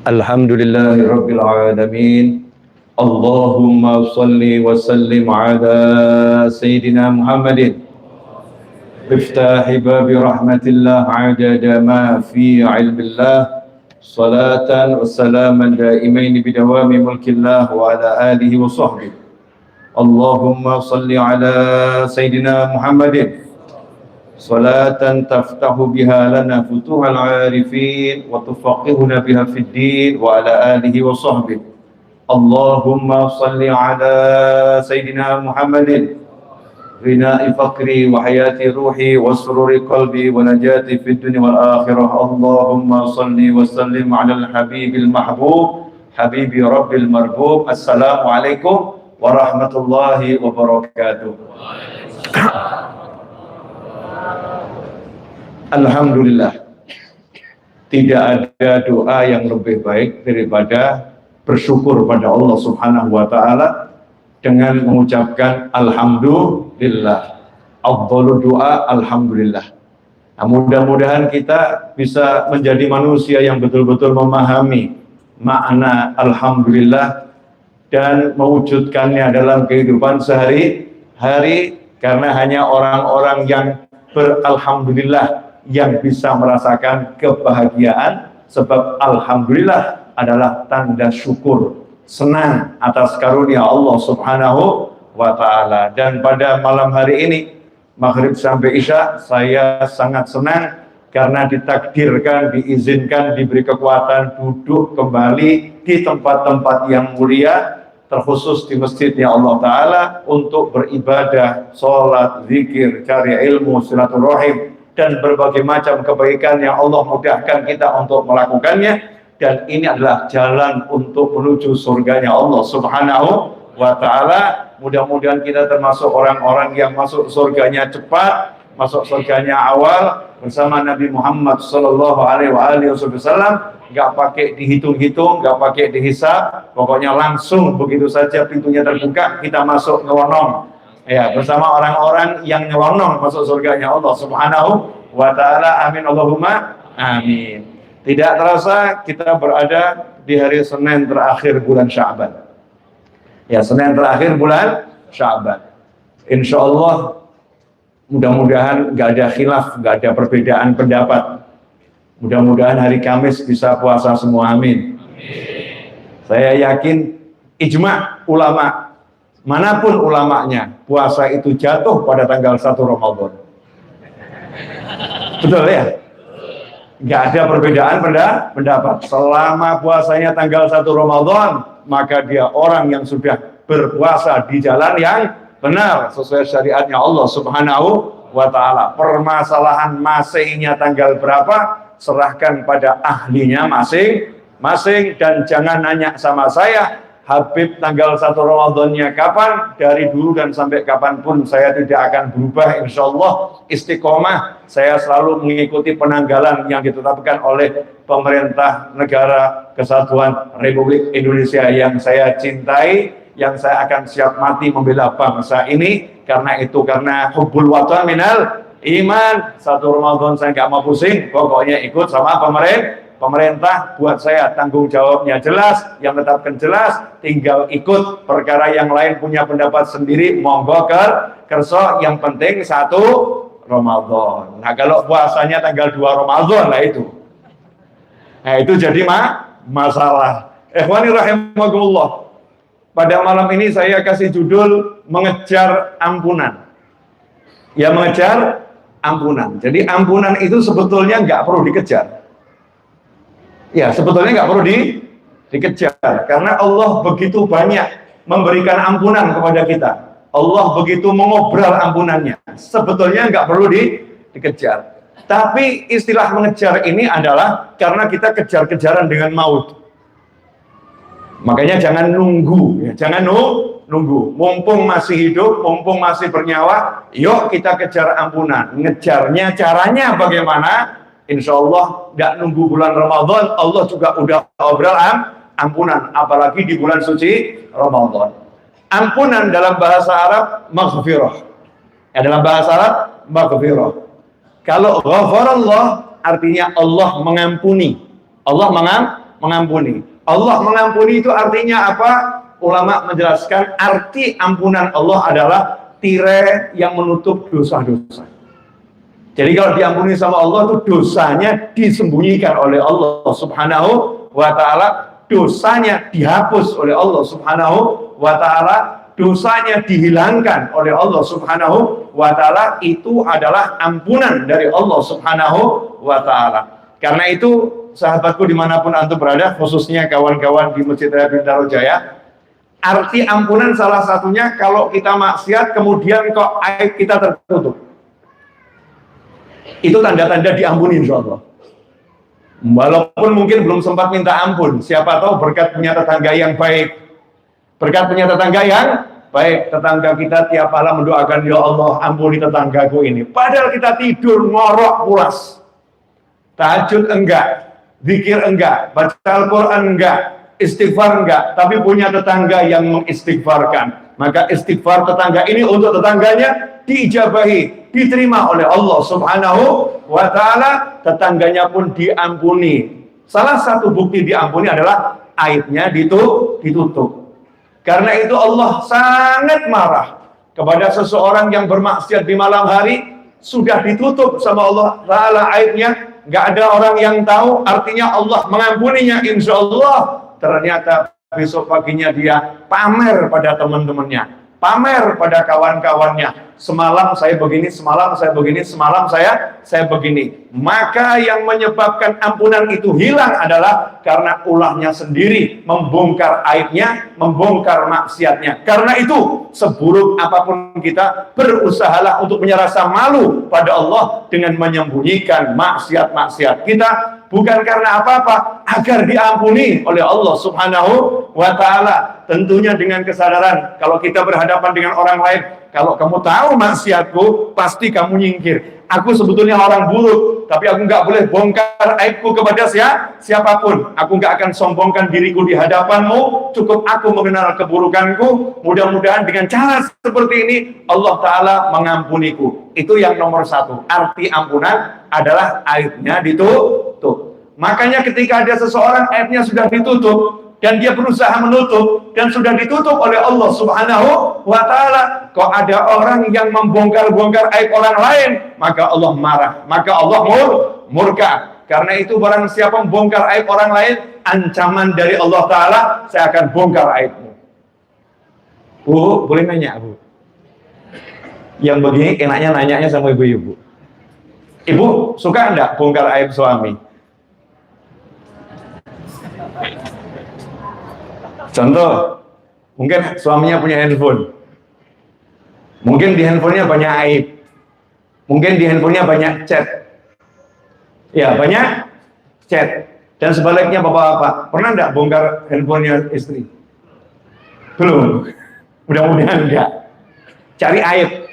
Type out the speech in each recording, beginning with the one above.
Alhamdulillahi Rabbil Alamin. Allahumma salli wa sallim ala Sayyidina Muhammadin Biftahi babi rahmatillah adada ma fi ilmillah Salatan wa salaman daimain bidawami mulkillah wa ala alihi wa sahbihi. Allahumma salli ala Sayyidina Muhammadin salatan taftahu biha lana futuhal arifin wa tufaqihuna biha fid din wa ala alihi wa sahbihi. Allahumma salli ala Sayyidina Muhammadin ghina'i faqri wa hayati ruhi wa sururi qalbi wa najati fid dunya wal akhirah. Allahumma salli wa sallim ala al-habibil mahbub habibi rabbil marbub. Assalamu alaikum warahmatullahi wabarakatuh. Alhamdulillah, tidak ada doa yang lebih baik daripada bersyukur pada Allah Subhanahu wa Ta'ala dengan mengucapkan Alhamdulillah. Afdhalu doa Alhamdulillah. Nah, mudah-mudahan kita bisa menjadi manusia yang betul-betul memahami makna Alhamdulillah dan mewujudkannya dalam kehidupan sehari-hari, karena hanya orang-orang yang beralhamdulillah yang bisa merasakan kebahagiaan, sebab alhamdulillah adalah tanda syukur, senang atas karunia Allah Subhanahu wa Ta'ala. Dan pada malam hari ini, maghrib sampai isya, saya sangat senang karena ditakdirkan, diizinkan, diberi kekuatan duduk kembali di tempat-tempat yang mulia, terkhusus di masjidnya Allah Ta'ala, untuk beribadah, sholat, zikir, cari ilmu, silaturahim, dan berbagai macam kebaikan yang Allah mudahkan kita untuk melakukannya. Dan ini adalah jalan untuk menuju surganya Allah Subhanahu wa Ta'ala. Mudah-mudahan kita termasuk orang-orang yang masuk surganya cepat, masuk surganya awal, bersama Nabi Muhammad Sallallahu Alaihi Wasallam. Nggak pakai dihitung-hitung, nggak pakai dihisab, pokoknya langsung begitu saja pintunya terbuka, kita masuk nyelonong. Ya, bersama orang-orang yang nyelonong masuk surganya Allah Subhanahu wa Ta'ala. Amin Allahumma amin. Tidak terasa kita berada di hari Senin terakhir bulan Sya'ban. Ya, Senin terakhir bulan Sya'ban. Insya Allah mudah-mudahan nggak ada khilaf, nggak ada perbedaan pendapat. Mudah-mudahan hari Kamis bisa puasa semua, amin. Saya yakin ijma' ulama, manapun ulamanya, puasa itu jatuh pada tanggal 1 Ramadan. Betul ya? Nggak ada perbedaan pendapat. Selama puasanya tanggal 1 Ramadan, maka dia orang yang sudah berpuasa di jalan yang benar, sesuai syariatnya Allah Subhanahu wa Ta'ala. Permasalahan masainya tanggal berapa, serahkan pada ahlinya masing-masing, dan jangan nanya sama saya, Habib tanggal 1 Ramadannya kapan. Dari dulu dan sampai kapanpun saya tidak akan berubah, insya Allah istiqomah. Saya selalu mengikuti penanggalan yang ditetapkan oleh pemerintah negara kesatuan Republik Indonesia yang saya cintai, yang saya akan siap mati membela bangsa ini. Karena hubbul watan minal iman. 1 Ramadan saya nggak mau pusing, pokoknya ikut sama pemerintah. Buat saya tanggung jawabnya jelas, yang tetapkan jelas, tinggal ikut. Perkara yang lain punya pendapat sendiri, monggo kerso, yang penting 1 Ramadan. Nah, kalau puasanya tanggal 2 Ramadan lah itu. Nah, itu jadi masalah. Ikhwani rahimakumullah. Pada malam ini saya kasih judul mengejar ampunan. Ya, mengejar ampunan. Jadi ampunan itu sebetulnya nggak perlu dikejar. Ya, sebetulnya nggak perlu dikejar. Karena Allah begitu banyak memberikan ampunan kepada kita. Allah begitu mengobral ampunannya. Sebetulnya nggak perlu dikejar. Tapi istilah mengejar ini adalah karena kita kejar-kejaran dengan maut. Makanya jangan nunggu, ya, jangan nunggu. Mumpung masih hidup, mumpung masih bernyawa, yuk kita kejar ampunan. Ngejarnya caranya bagaimana? Insya Allah nggak nunggu bulan Ramadan, Allah juga udah obral ampunan, apalagi di bulan suci Ramadan. Ampunan dalam bahasa Arab maghfirah. Ya, dalam bahasa Arab maghfirah. Kalau ghafarallah artinya Allah mengampuni. Allah mengampuni. Allah mengampuni itu artinya apa? Ulama menjelaskan arti ampunan Allah adalah tirai yang menutup dosa-dosa. Jadi kalau diampuni sama Allah itu dosanya disembunyikan oleh Allah Subhanahu wa ta'ala, dosanya dihapus oleh Allah Subhanahu wa ta'ala, dosanya dihilangkan oleh Allah Subhanahu wa ta'ala. Itu adalah ampunan dari Allah Subhanahu wa ta'ala. Karena itu sahabatku dimanapun antum berada, khususnya kawan-kawan di Masjid Raya Bintaro Jaya, arti ampunan salah satunya kalau kita maksiat kemudian kok aib kita tertutup, itu tanda-tanda diampuni insya Allah. Walaupun mungkin belum sempat minta ampun, siapa tahu berkat punya tetangga yang baik, berkat punya tetangga yang baik, tetangga kita tiap malam mendoakan, ya Allah ampuni tetanggaku ini, padahal kita tidur ngorok pulas, tahajud enggak, zikir enggak, baca Al-Quran enggak, istighfar enggak, tapi punya tetangga yang mengistighfarkan, maka istighfar tetangga ini untuk tetangganya diijabahi, diterima oleh Allah Subhanahu wa ta'ala, tetangganya pun diampuni. Salah satu bukti diampuni adalah aibnya ditutup. Karena itu Allah sangat marah kepada seseorang yang bermaksiat di malam hari, sudah ditutup sama Allah ta'ala aibnya, nggak ada orang yang tahu, artinya Allah mengampuninya insya Allah. Ternyata besok paginya dia pamer pada teman-temannya, pamer pada kawan-kawannya, semalam saya begini, semalam saya begini, semalam saya begini. Maka yang menyebabkan ampunan itu hilang adalah karena ulahnya sendiri membongkar aibnya, membongkar maksiatnya. Karena itu seburuk apapun kita, berusahalah untuk punya rasa malu pada Allah dengan menyembunyikan maksiat-maksiat kita, bukan karena apa-apa, agar diampuni oleh Allah Subhanahu wa ta'ala. Tentunya dengan kesadaran kalau kita berhadapan dengan orang lain, kalau kamu tahu maksiatku, pasti kamu nyingkir. Aku sebetulnya orang buruk, tapi aku nggak boleh bongkar aibku kepada siapapun. Aku nggak akan sombongkan diriku di hadapanmu. Cukup aku mengenal keburukanku. Mudah-mudahan dengan cara seperti ini Allah Ta'ala mengampuniku. Itu yang nomor satu. Arti ampunan adalah aibnya ditutup. Makanya ketika ada seseorang aibnya sudah ditutup dan dia berusaha menutup dan sudah ditutup oleh Allah Subhanahu wa ta'ala, kok ada orang yang membongkar-bongkar aib orang lain, maka Allah marah, maka Allah murka. Karena itu barang siapa membongkar aib orang lain, ancaman dari Allah Ta'ala, saya akan bongkar aibmu. Bu, boleh nanya Bu? Yang begini enaknya nanyanya sama ibu-ibu. Ibu suka enggak bongkar aib suami? Contoh, mungkin suaminya punya handphone, mungkin di handphonenya banyak aib, mungkin di handphonenya banyak chat, ya banyak chat. Dan sebaliknya bapak-bapak, pernah enggak bongkar handphonenya istri? Belum, mudah-mudahan enggak. Cari aib.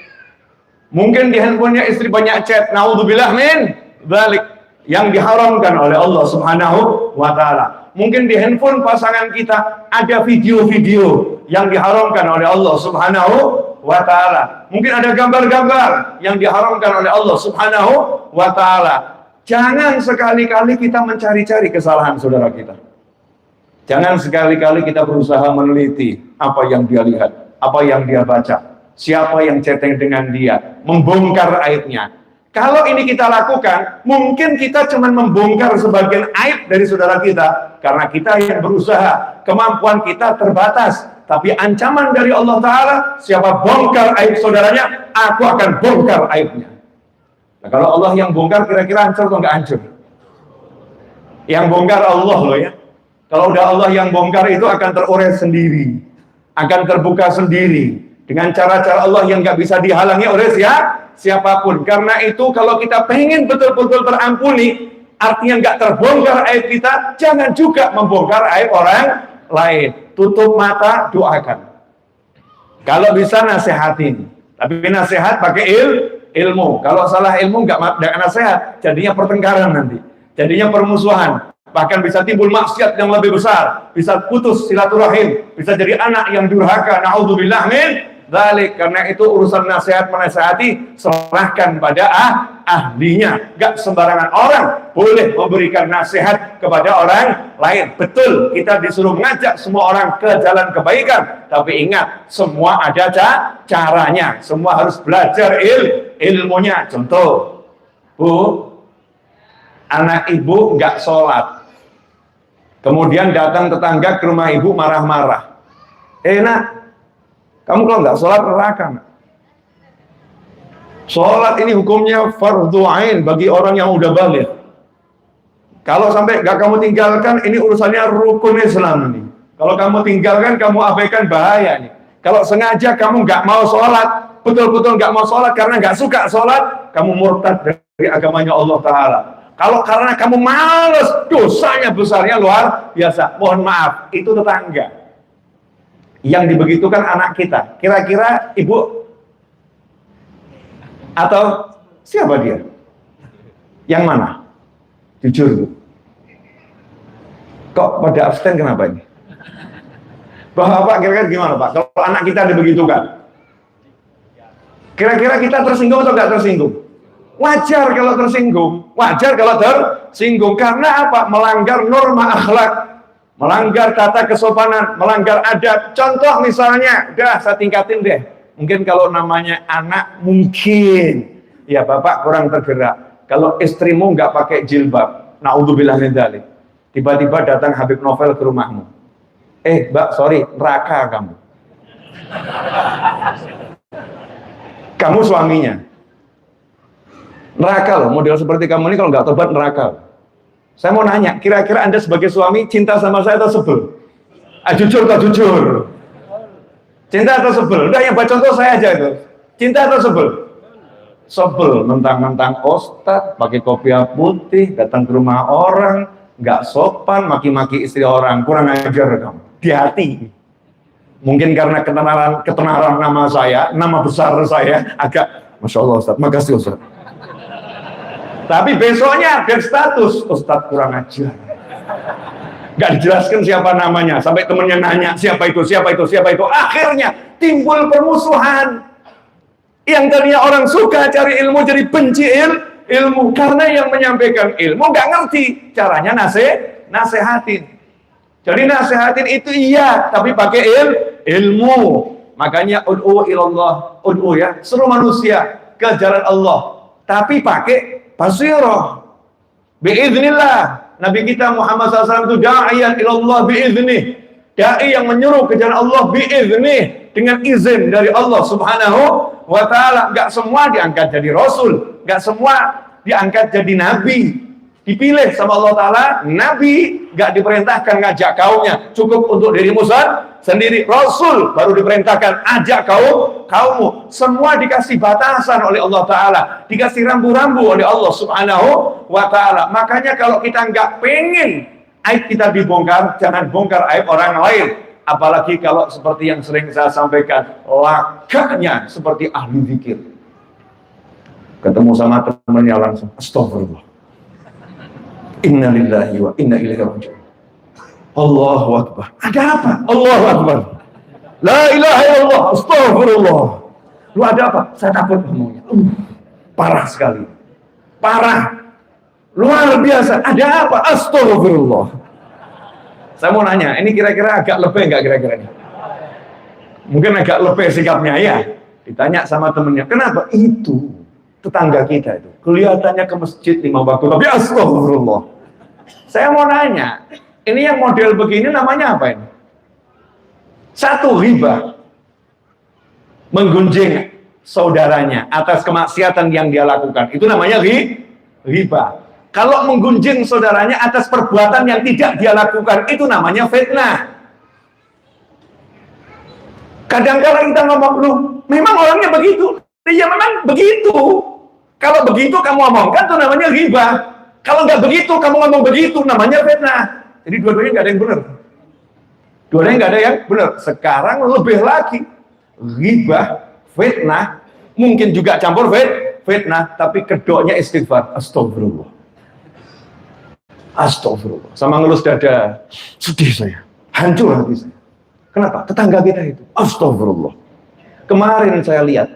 Mungkin di handphonenya istri banyak chat, naudzubillah min dzalik, yang diharamkan oleh Allah Subhanahu wa ta'ala. Mungkin di handphone pasangan kita ada video-video yang diharamkan oleh Allah Subhanahu wa ta'ala. Mungkin ada gambar-gambar yang diharamkan oleh Allah Subhanahu wa ta'ala. Jangan sekali-kali kita mencari-cari kesalahan saudara kita. Jangan sekali-kali kita berusaha meneliti apa yang dia lihat, apa yang dia baca, siapa yang chatting dengan dia, membongkar aibnya. Kalau ini kita lakukan, mungkin kita cuma membongkar sebagian aib dari saudara kita, karena kita yang berusaha, kemampuan kita terbatas. Tapi ancaman dari Allah Ta'ala, siapa bongkar aib saudaranya, aku akan bongkar aibnya. Nah, kalau Allah yang bongkar, kira-kira hancur atau nggak hancur? Yang bongkar Allah loh ya. Kalau udah Allah yang bongkar itu akan terurai sendiri, akan terbuka sendiri, dengan cara-cara Allah yang nggak bisa dihalangi oleh siapapun. Karena itu kalau kita pengen betul-betul terampuni, artinya nggak terbongkar aib kita, jangan juga membongkar aib orang lain. Tutup mata, doakan. Kalau bisa nasihatin, tapi nasihat pakai ilmu. Kalau salah ilmu nggak nasihat, jadinya pertengkaran nanti, jadinya permusuhan, bahkan bisa timbul maksiat yang lebih besar, bisa putus silaturahim, bisa jadi anak yang durhaka, naudzubillah min dzalik. Karena itu urusan nasihat menasihati serahkan pada ahlinya. Gak sembarangan orang boleh memberikan nasihat kepada orang lain. Betul, kita disuruh mengajak semua orang ke jalan kebaikan, tapi ingat, semua ada caranya. Semua harus belajar ilmunya. Contoh, Bu, anak ibu nggak sholat, kemudian datang tetangga ke rumah ibu marah-marah. Nak, kamu kalau nggak sholat neraka. Sholat ini hukumnya fardhu ain bagi orang yang udah balik. Kalau sampai nggak kamu tinggalkan, ini urusannya rukun Islam ini. Kalau kamu tinggalkan, kamu abaikan, bahaya nih. Kalau sengaja kamu nggak mau sholat, betul-betul nggak mau sholat karena nggak suka sholat, kamu murtad dari agamanya Allah Ta'ala. Kalau karena kamu males, dosanya besarnya luar biasa. Mohon maaf, itu tetangga. Yang dibegitukan anak kita. Kira-kira ibu atau siapa dia? Yang mana? Jujur, Bu. Kok pada abstain kenapa ini? Bapak kira-kira gimana, Pak? Kalau anak kita dibegitukan, kira-kira kita tersinggung atau nggak tersinggung? Wajar kalau tersinggung. Wajar kalau tersinggung. Karena apa? Melanggar norma akhlak, melanggar tata kesopanan, melanggar adab. Contoh misalnya, udah saya tingkatin deh. Mungkin kalau namanya anak, mungkin ya Bapak kurang tergerak. Kalau istrimu nggak pakai jilbab, naudzubillah min dzalik, tiba-tiba datang Habib Novel ke rumahmu. Mbak, sorry, neraka kamu. Kamu suaminya. Neraka loh, model seperti kamu ini kalau nggak tobat neraka. Saya mau nanya, kira-kira Anda sebagai suami cinta sama saya atau sebel? Jujur atau jujur? Cinta atau sebel? Udah yang baca contoh saya aja itu. Cinta atau sebel? Sebel, mentang-mentang ustadz, pakai kopiah putih, datang ke rumah orang, nggak sopan, maki-maki istri orang, kurang ajar kamu. Di hati. Mungkin karena ketenaran nama saya, nama besar saya, agak, Masya Allah Ustadz, makasih Ustadz. Tapi besoknya update status, Ustadz kurang ajar. Gak dijelaskan siapa namanya, sampai temennya nanya siapa itu. Akhirnya timbul permusuhan. Yang tadinya orang suka cari ilmu jadi benci ilmu, karena yang menyampaikan ilmu gak ngerti caranya nasehatin. Jadi nasehatin itu iya, tapi pakai ilmu. Makanya ud'u ilallah, ud'u ya, seluruh manusia ke jalan Allah, tapi pakai basirah, biiznillah. Nabi kita Muhammad SAW itu da'iyan ilallah biiznih, da'i yang menyuruh ke jalan Allah biiznih, dengan izin dari Allah Subhanahu wa Ta'ala. Gak semua diangkat jadi Rasul, gak semua diangkat jadi Nabi. Dipilih sama Allah Ta'ala, Nabi gak diperintahkan ngajak kaumnya, cukup untuk dirimu sendiri. Rasul baru diperintahkan ajak kaummu. Semua dikasih batasan oleh Allah Ta'ala, dikasih rambu-rambu oleh Allah Subhanahu wa Ta'ala. Makanya kalau kita nggak pengen aib kita dibongkar, jangan bongkar aib orang lain. Apalagi kalau seperti yang sering saya sampaikan, lakanya seperti ahli zikir. Ketemu sama temannya langsung, astagfirullah, inna lillahi wa inna ilaihi raji'un. Allahu Akbar. Ada apa? Allahu Akbar. La ilaha illallah, astagfirullah. Lu ada apa? Saya takut ngomongnya. Parah sekali. Parah. Luar biasa. Ada apa? Astagfirullah. Saya mau nanya, ini kira-kira agak lebih enggak kira-kira ini? Mungkin agak lebih sikapnya ya. Ditanya sama temennya, kenapa? Itu tetangga kita itu kelihatannya ke masjid 5 waktu, tapi astagfirullah. Saya mau nanya, ini yang model begini namanya apa ini? Satu, ghibah, menggunjing saudaranya atas kemaksiatan yang dia lakukan, itu namanya ghibah. Kalau menggunjing saudaranya atas perbuatan yang tidak dia lakukan, itu namanya fitnah. Kadang-kadang kita ngomong, loh, memang orangnya begitu. Ya memang begitu. Kalau begitu kamu omongkan, itu namanya ghibah. Kalau nggak begitu, kamu ngomong begitu, namanya fitnah. Jadi dua-duanya nggak ada yang benar. Dua-duanya nggak ada yang benar. Sekarang lebih lagi, ghibah, fitnah, mungkin juga campur fitnah, tapi kedoknya istighfar. Astagfirullah. Astagfirullah. Sama ngelus dada, sedih saya, hancur hati saya. Kenapa? Tetangga kita itu. Astagfirullah. Kemarin saya lihat,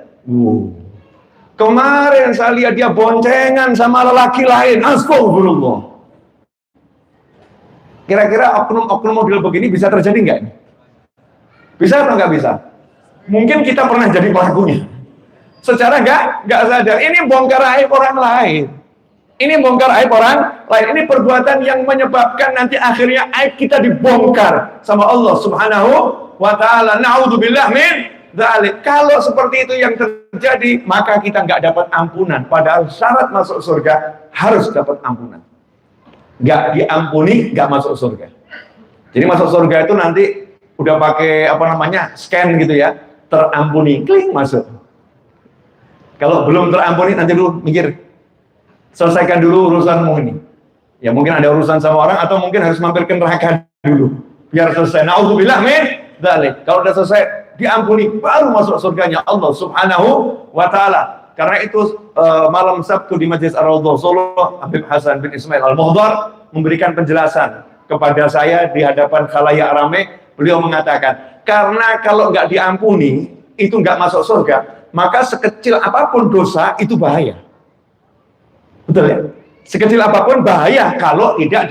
kemarin saya lihat dia boncengan sama lelaki lain. Astagfirullah. Kira-kira oknum-oknum model begini bisa terjadi nggak? Bisa atau nggak bisa? Mungkin kita pernah jadi pelakunya. Secara nggak sadar. Ini bongkar aib orang lain. Ini bongkar aib orang lain. Ini perbuatan yang menyebabkan nanti akhirnya aib kita dibongkar sama Allah Subhanahu wa Ta'ala. Na'udzubillah min dzalik. Kalau seperti itu yang terjadi, maka kita nggak dapat ampunan. Padahal syarat masuk surga harus dapat ampunan. Nggak diampuni, nggak masuk surga. Jadi masuk surga itu nanti udah pakai scan gitu ya, terampuni, klik masuk. Kalau belum terampuni, nanti dulu mikir, selesaikan dulu urusanmu ini. Ya mungkin ada urusan sama orang, atau mungkin harus mampir ke neraka dulu, biar selesai. Na'udzubillah min dzalik. Kalau udah selesai, diampuni, baru masuk surganya Allah Subhanahu wa Ta'ala. Karena itu malam Sabtu di Majelis Ar-Raudhah Solo, Habib Hasan bin Ismail Al-Muhdar memberikan penjelasan kepada saya di hadapan khalayak ramai. Beliau mengatakan, karena kalau nggak diampuni, itu nggak masuk surga, maka sekecil apapun dosa itu bahaya. Betul ya? Sekecil apapun bahaya kalau tidak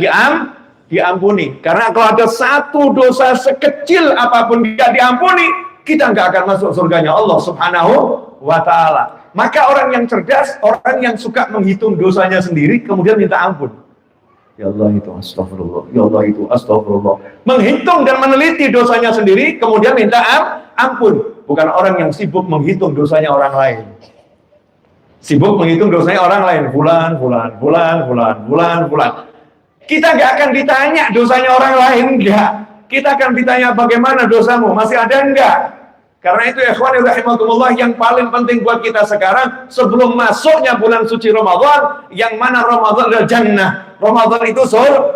diampuni. Karena kalau ada satu dosa sekecil apapun tidak diampuni, kita nggak akan masuk surganya Allah Subhanahu wa Ta'ala. Maka orang yang cerdas, orang yang suka menghitung dosanya sendiri, kemudian minta ampun. Ya Allah itu astagfirullah, ya Allah itu astagfirullah. Menghitung dan meneliti dosanya sendiri, kemudian minta ampun. Bukan orang yang sibuk menghitung dosanya orang lain. Sibuk menghitung dosanya orang lain. Bulan. Kita nggak akan ditanya dosanya orang lain, enggak. Kita akan ditanya bagaimana dosamu, masih ada enggak? Karena itu ikhwani rahimakumullah, yang paling penting buat kita sekarang sebelum masuknya bulan suci Ramadan, yang mana Ramadan adalah jannah. Ramadan itu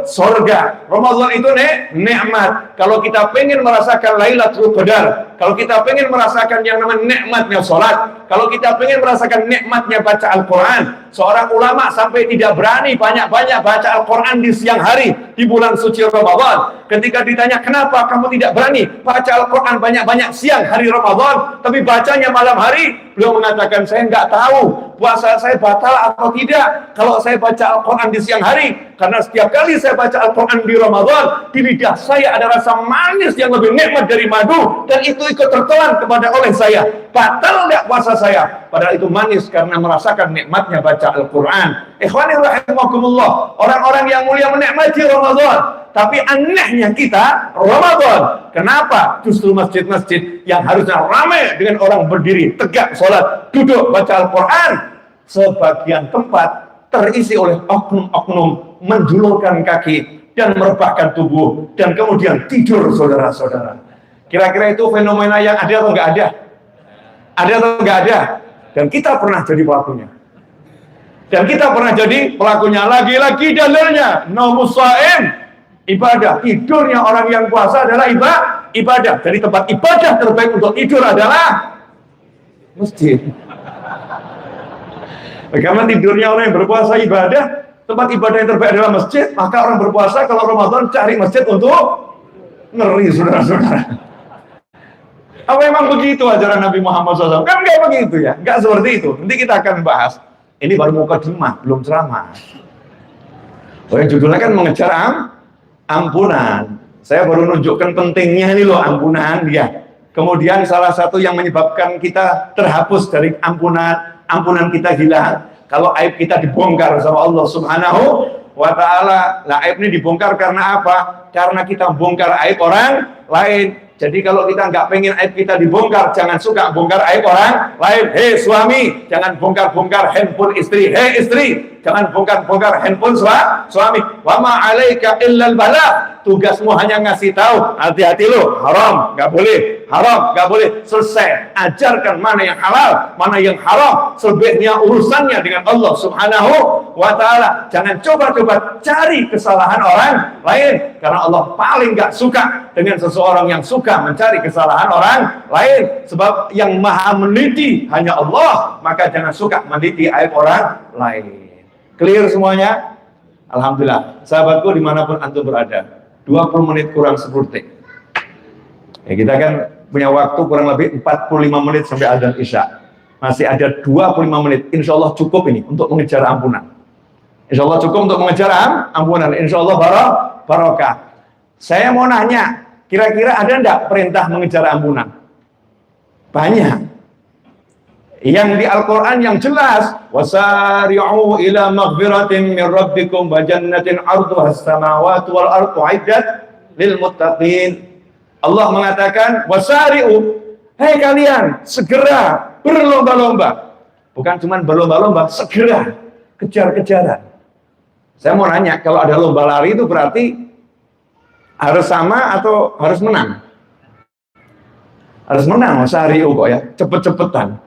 surga. Ramadan itu nikmat. Kalau kita pengen merasakan Lailatul Qadar, kalau kita pengen merasakan yang namanya nikmatnya sholat, kalau kita pengen merasakan nikmatnya baca Al-Quran, seorang ulama sampai tidak berani banyak-banyak baca Al-Quran di siang hari di bulan suci Ramadan. Ketika ditanya, kenapa kamu tidak berani baca Al-Quran banyak-banyak siang hari Ramadan, tapi bacanya malam hari? Beliau mengatakan, saya nggak tahu puasa saya batal atau tidak kalau saya baca Al-Quran di siang hari. Karena setiap kali saya baca Al-Quran di Ramadan, di lidah saya ada rasa manis yang lebih nikmat dari madu, dan itu ikut tertelan kepada oleh saya. Batal nggak puasa saya? Padahal itu manis karena merasakan nikmatnya baca Al-Quran. Ikhwani rahimakumullah, orang-orang yang mulia menikmati Ramadan. Tapi anehnya kita Ramadan, kenapa justru masjid-masjid yang harusnya ramai dengan orang berdiri tegak sholat, duduk baca Al-Quran, sebagian tempat terisi oleh oknum-oknum menjulurkan kaki dan merebahkan tubuh dan kemudian tidur, saudara-saudara. Kira-kira itu fenomena yang ada atau nggak ada? Ada atau nggak ada? Dan kita pernah jadi pelakunya. Dan kita pernah jadi pelakunya. Lagi-lagi dalilnya naumus shaim, ibadah. Tidurnya orang yang puasa adalah ibadah. Jadi tempat ibadah terbaik untuk tidur adalah masjid. Bagaimana tidurnya orang yang berpuasa ibadah, tempat ibadah yang terbaik adalah masjid, maka orang berpuasa kalau Ramadan cari masjid untuk ngeri, saudara-saudara. Apa memang begitu ajaran Nabi Muhammad SAW? Kan nggak begitu ya, nggak seperti itu. Nanti kita akan bahas. Ini baru mukadimah, belum ceramah. Oh, yang judulnya kan mengejar ampunan. Saya baru nunjukkan pentingnya ini loh ampunan dia. Kemudian salah satu yang menyebabkan kita terhapus dari ampunan kita hilang, kalau aib kita dibongkar sama Allah Subhanahu wa Ta'ala. Nah, aib ini dibongkar karena apa? Karena kita bongkar aib orang lain. Jadi kalau kita nggak pengen aib kita dibongkar, jangan suka bongkar aib orang lain. Hei suami, jangan bongkar-bongkar handphone istri. Hei istri, jangan bongkar-bongkar handphone suami. Wa ma 'alaika illal bala. Tugasmu hanya ngasih tahu, hati-hati lo, haram, nggak boleh, haram, nggak boleh. Selesai. Ajarkan mana yang halal, mana yang haram. Selebihnya urusannya dengan Allah Subhanahu wa Ta'ala. Jangan coba-coba cari kesalahan orang lain, karena Allah paling nggak suka dengan seseorang yang suka mencari kesalahan orang lain. Sebab yang maha meneliti hanya Allah, maka jangan suka meneliti aib orang lain. Clear semuanya? Alhamdulillah. Sahabatku dimanapun antum berada, 20 menit kurang 10 detik. Ya, kita kan punya waktu kurang lebih 45 menit sampai azan Isya. Masih ada 25 menit. Insya Allah cukup ini untuk mengejar ampunan. Insya Allah cukup untuk mengejar ampunan. Insya Allah barokah. Saya mau nanya, kira-kira ada enggak perintah mengejar ampunan? Banyak. Yang di Al-Quran yang jelas, wasari'u ila maghfiratin min rabbikum wa jannatin 'arduhas samawati wal ardu 'iddat lil muttaqin. Allah mengatakan, wasari'u, hei kalian, segera berlomba-lomba. Bukan cuma berlomba-lomba, segera kejar-kejaran. Saya mau nanya, kalau ada lomba lari itu berarti harus sama atau harus menang? Harus menang, wasari'u kok ya, cepet-cepetan.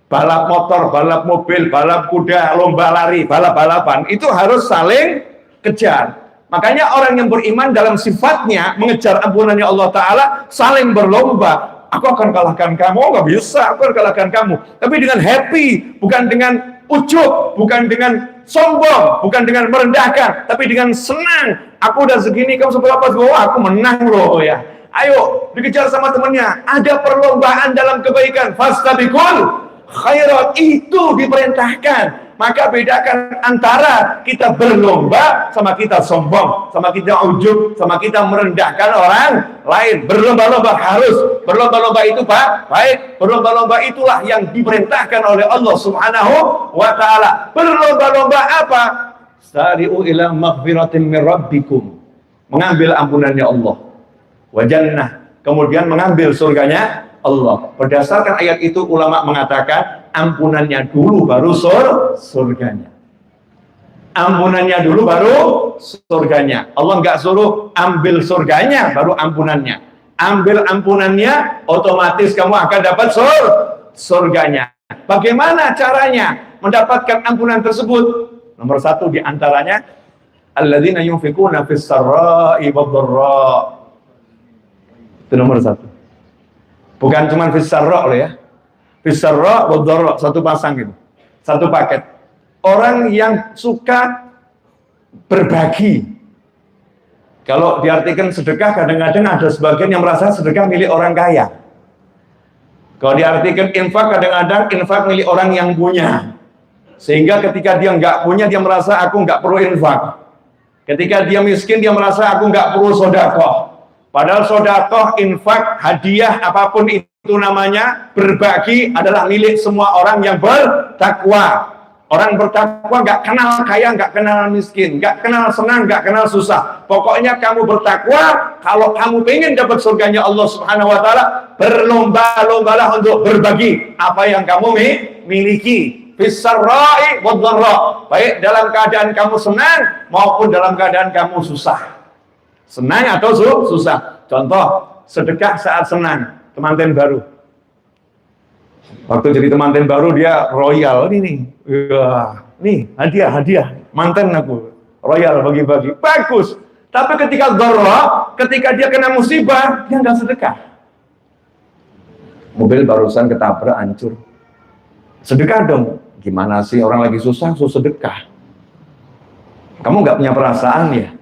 Balap motor, balap mobil, balap kuda, lomba lari, balap-balapan, itu harus saling kejar. Makanya orang yang beriman dalam sifatnya mengejar ampunannya Allah Ta'ala, saling berlomba. Aku akan kalahkan kamu, nggak bisa, aku akan kalahkan kamu. Tapi dengan happy, bukan dengan ujub, bukan dengan sombong, bukan dengan merendahkan, tapi dengan senang. Aku udah segini, kamu seberapa? Oh, aku menang loh ya. Ayo, dikejar sama temennya. Ada perlombaan dalam kebaikan. Fastabiqul khairat, itu diperintahkan. Maka bedakan antara kita berlomba sama kita sombong, sama kita ujub, sama kita merendahkan orang lain. Berlomba-lomba harus, berlomba-lomba itu baik, berlomba-lomba itulah yang diperintahkan oleh Allah Subhanahu wa Ta'ala. Berlomba-lomba apa? Sari'u ila maghfiratin min rabbikum, mengambil ampunannya Allah, wa jannah, kemudian mengambil surganya Allah. Berdasarkan ayat itu ulama mengatakan ampunannya dulu baru surganya. Ampunannya dulu baru surganya. Allah nggak suruh ambil surganya baru ampunannya. Ambil ampunannya, otomatis kamu akan dapat surganya. Bagaimana caranya mendapatkan ampunan tersebut? Nomor satu diantaranya, alladzina yunfikuna fis sarra'i wad-dharra. Itu nomor satu. Bukan cuma fis sarra' loh ya. Fis sarra' wad-dharra, satu pasang gitu. Satu paket. Orang yang suka berbagi. Kalau diartikan sedekah, kadang-kadang ada sebagian yang merasa sedekah milik orang kaya. Kalau diartikan infak, kadang-kadang infak milik orang yang punya. Sehingga ketika dia nggak punya, dia merasa aku nggak perlu infak. Ketika dia miskin, dia merasa aku nggak perlu sodakoh. Padahal sodakoh, infak, hadiah, apapun itu namanya, berbagi adalah milik semua orang yang bertakwa. Orang bertakwa nggak kenal kaya, nggak kenal miskin, nggak kenal senang, nggak kenal susah. Pokoknya kamu bertakwa, kalau kamu pengen dapat surganya Allah Subhanahu wa Ta'ala, berlomba-lombalah untuk berbagi apa yang kamu miliki. Fisarra'i wad-dharra, baik dalam keadaan kamu senang maupun dalam keadaan kamu susah. Senang atau susah. Contoh, sedekah saat senang, temanten baru. Waktu jadi temanten baru dia royal, ini nih hadiah, manten aku, royal bagi-bagi, bagus. Tapi ketika dharra, ketika dia kena musibah, dia nggak sedekah. Mobil barusan ketabrak, hancur. Sedekah dong. Gimana sih orang lagi susah, sedekah? Kamu nggak punya perasaan ya?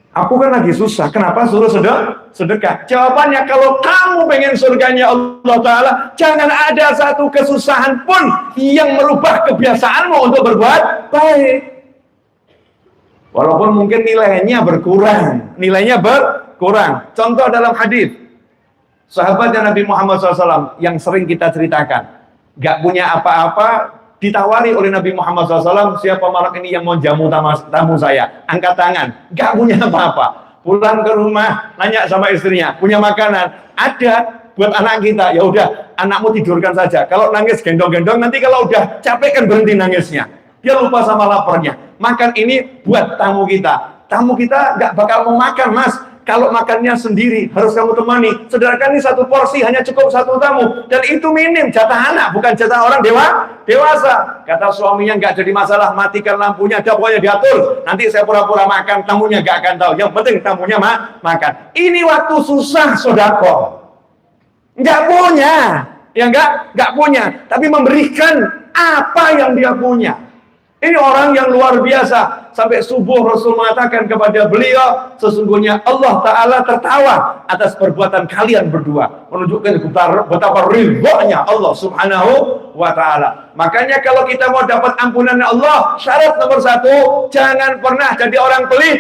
Aku kan lagi susah, kenapa suruh sedekah? Jawabannya, kalau kamu pengen surganya Allah Ta'ala, jangan ada satu kesusahan pun yang merubah kebiasaanmu untuk berbuat baik. Walaupun mungkin nilainya berkurang. Contoh dalam hadis, sahabatnya Nabi Muhammad SAW yang sering kita ceritakan, nggak punya apa-apa, ditawari oleh Nabi Muhammad SAW, siapa malam ini yang mau jamu tamu saya? Angkat tangan. Gak punya apa-apa. Pulang ke rumah, nanya sama istrinya, punya makanan? Ada buat anak kita. Ya udah, anakmu tidurkan saja. Kalau nangis gendong-gendong, nanti kalau udah capek kan berhenti nangisnya. Dia lupa sama laparnya. Makan ini buat tamu kita. Tamu kita gak bakal mau makan, Mas. Kalau makannya sendiri, harus kamu temani. Sedangkan ini satu porsi, hanya cukup satu tamu. Dan itu minim, jatah anak, bukan jatah orang dewasa. Kata suaminya, nggak jadi masalah, matikan lampunya, pokoknya diatur. Nanti saya pura-pura makan, tamunya nggak akan tahu. Yang penting tamunya makan. Ini waktu susah, sodako. Nggak punya. Ya nggak punya. Tapi memberikan apa yang dia punya. Ini orang yang luar biasa. sampai subuh Rasul mengatakan kepada beliau, sesungguhnya Allah Ta'ala tertawa atas perbuatan kalian berdua, menunjukkan betapa ridhonya Allah Subhanahu wa Ta'ala. Makanya kalau kita mau dapat ampunan Allah, syarat nomor 1, jangan pernah jadi orang pelit.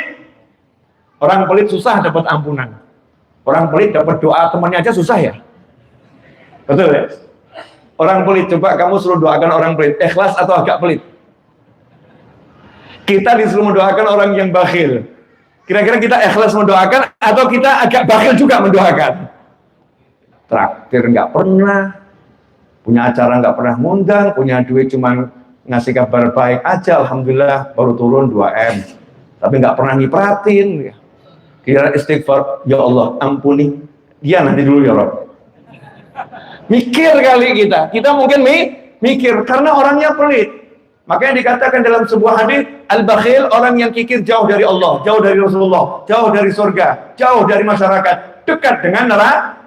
Orang pelit susah dapat ampunan. Orang pelit dapat doa temannya aja susah ya. Betul ya? Orang pelit, coba kamu suruh doakan orang pelit, ikhlas atau agak pelit? Kita disuruh mendoakan orang yang bakhil. Kira-kira kita ikhlas mendoakan atau kita agak bakhil juga mendoakan? Traktir nggak pernah, punya acara nggak pernah ngundang, punya duit cuma ngasih kabar baik aja, alhamdulillah baru turun 2M, tapi nggak pernah nyipratin. Kira istighfar, ya Allah ampuni dia nanti dulu ya Rob. Mikir kali kita mungkin mikir karena orangnya pelit. Makanya dikatakan dalam sebuah hadis, al-bakhil, orang yang kikir jauh dari Allah, jauh dari Rasulullah, jauh dari surga, jauh dari masyarakat, dekat dengan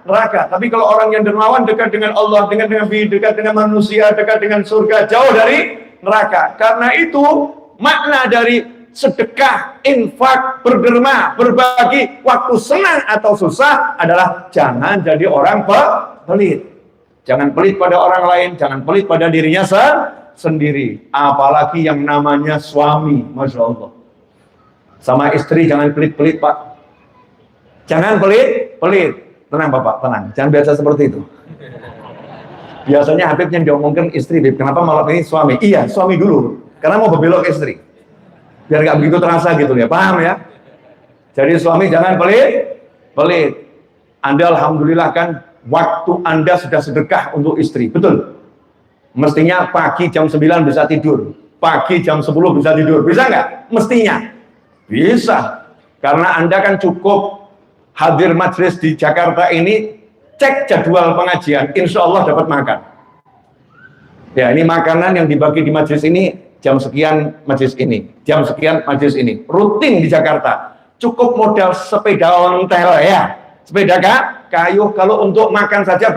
neraka. Tapi kalau orang yang dermawan dekat dengan Allah, dengan Nabi, dekat dengan manusia, dekat dengan surga, jauh dari neraka. Karena itu makna dari sedekah, infak, berderma, berbagi, waktu senang atau susah adalah jangan jadi orang pelit. Jangan pelit pada orang lain, jangan pelit pada dirinya sendiri. Apalagi yang namanya suami, Masya Allah. Sama istri jangan pelit-pelit Pak. Jangan pelit. Tenang Bapak, tenang. Jangan biasa seperti itu. Biasanya Habib yang diomongkan istri, Habib. Kenapa malam ini suami? Iya, suami dulu. Karena mau berbelok istri. Biar nggak begitu terasa gitu ya, paham ya? Jadi suami jangan pelit. Anda alhamdulillah kan waktu Anda sudah sedekah untuk istri, betul? Mestinya pagi jam 9 bisa tidur, pagi jam 10 bisa tidur, bisa nggak? Mestinya bisa, karena Anda kan cukup hadir majelis di Jakarta ini, cek jadwal pengajian, insya Allah dapat makan. Ya, ini makanan yang dibagi di majelis ini, jam sekian majelis ini, jam sekian majelis ini, rutin di Jakarta. Cukup modal sepeda ontel ya, sepeda kayu, kalau untuk makan saja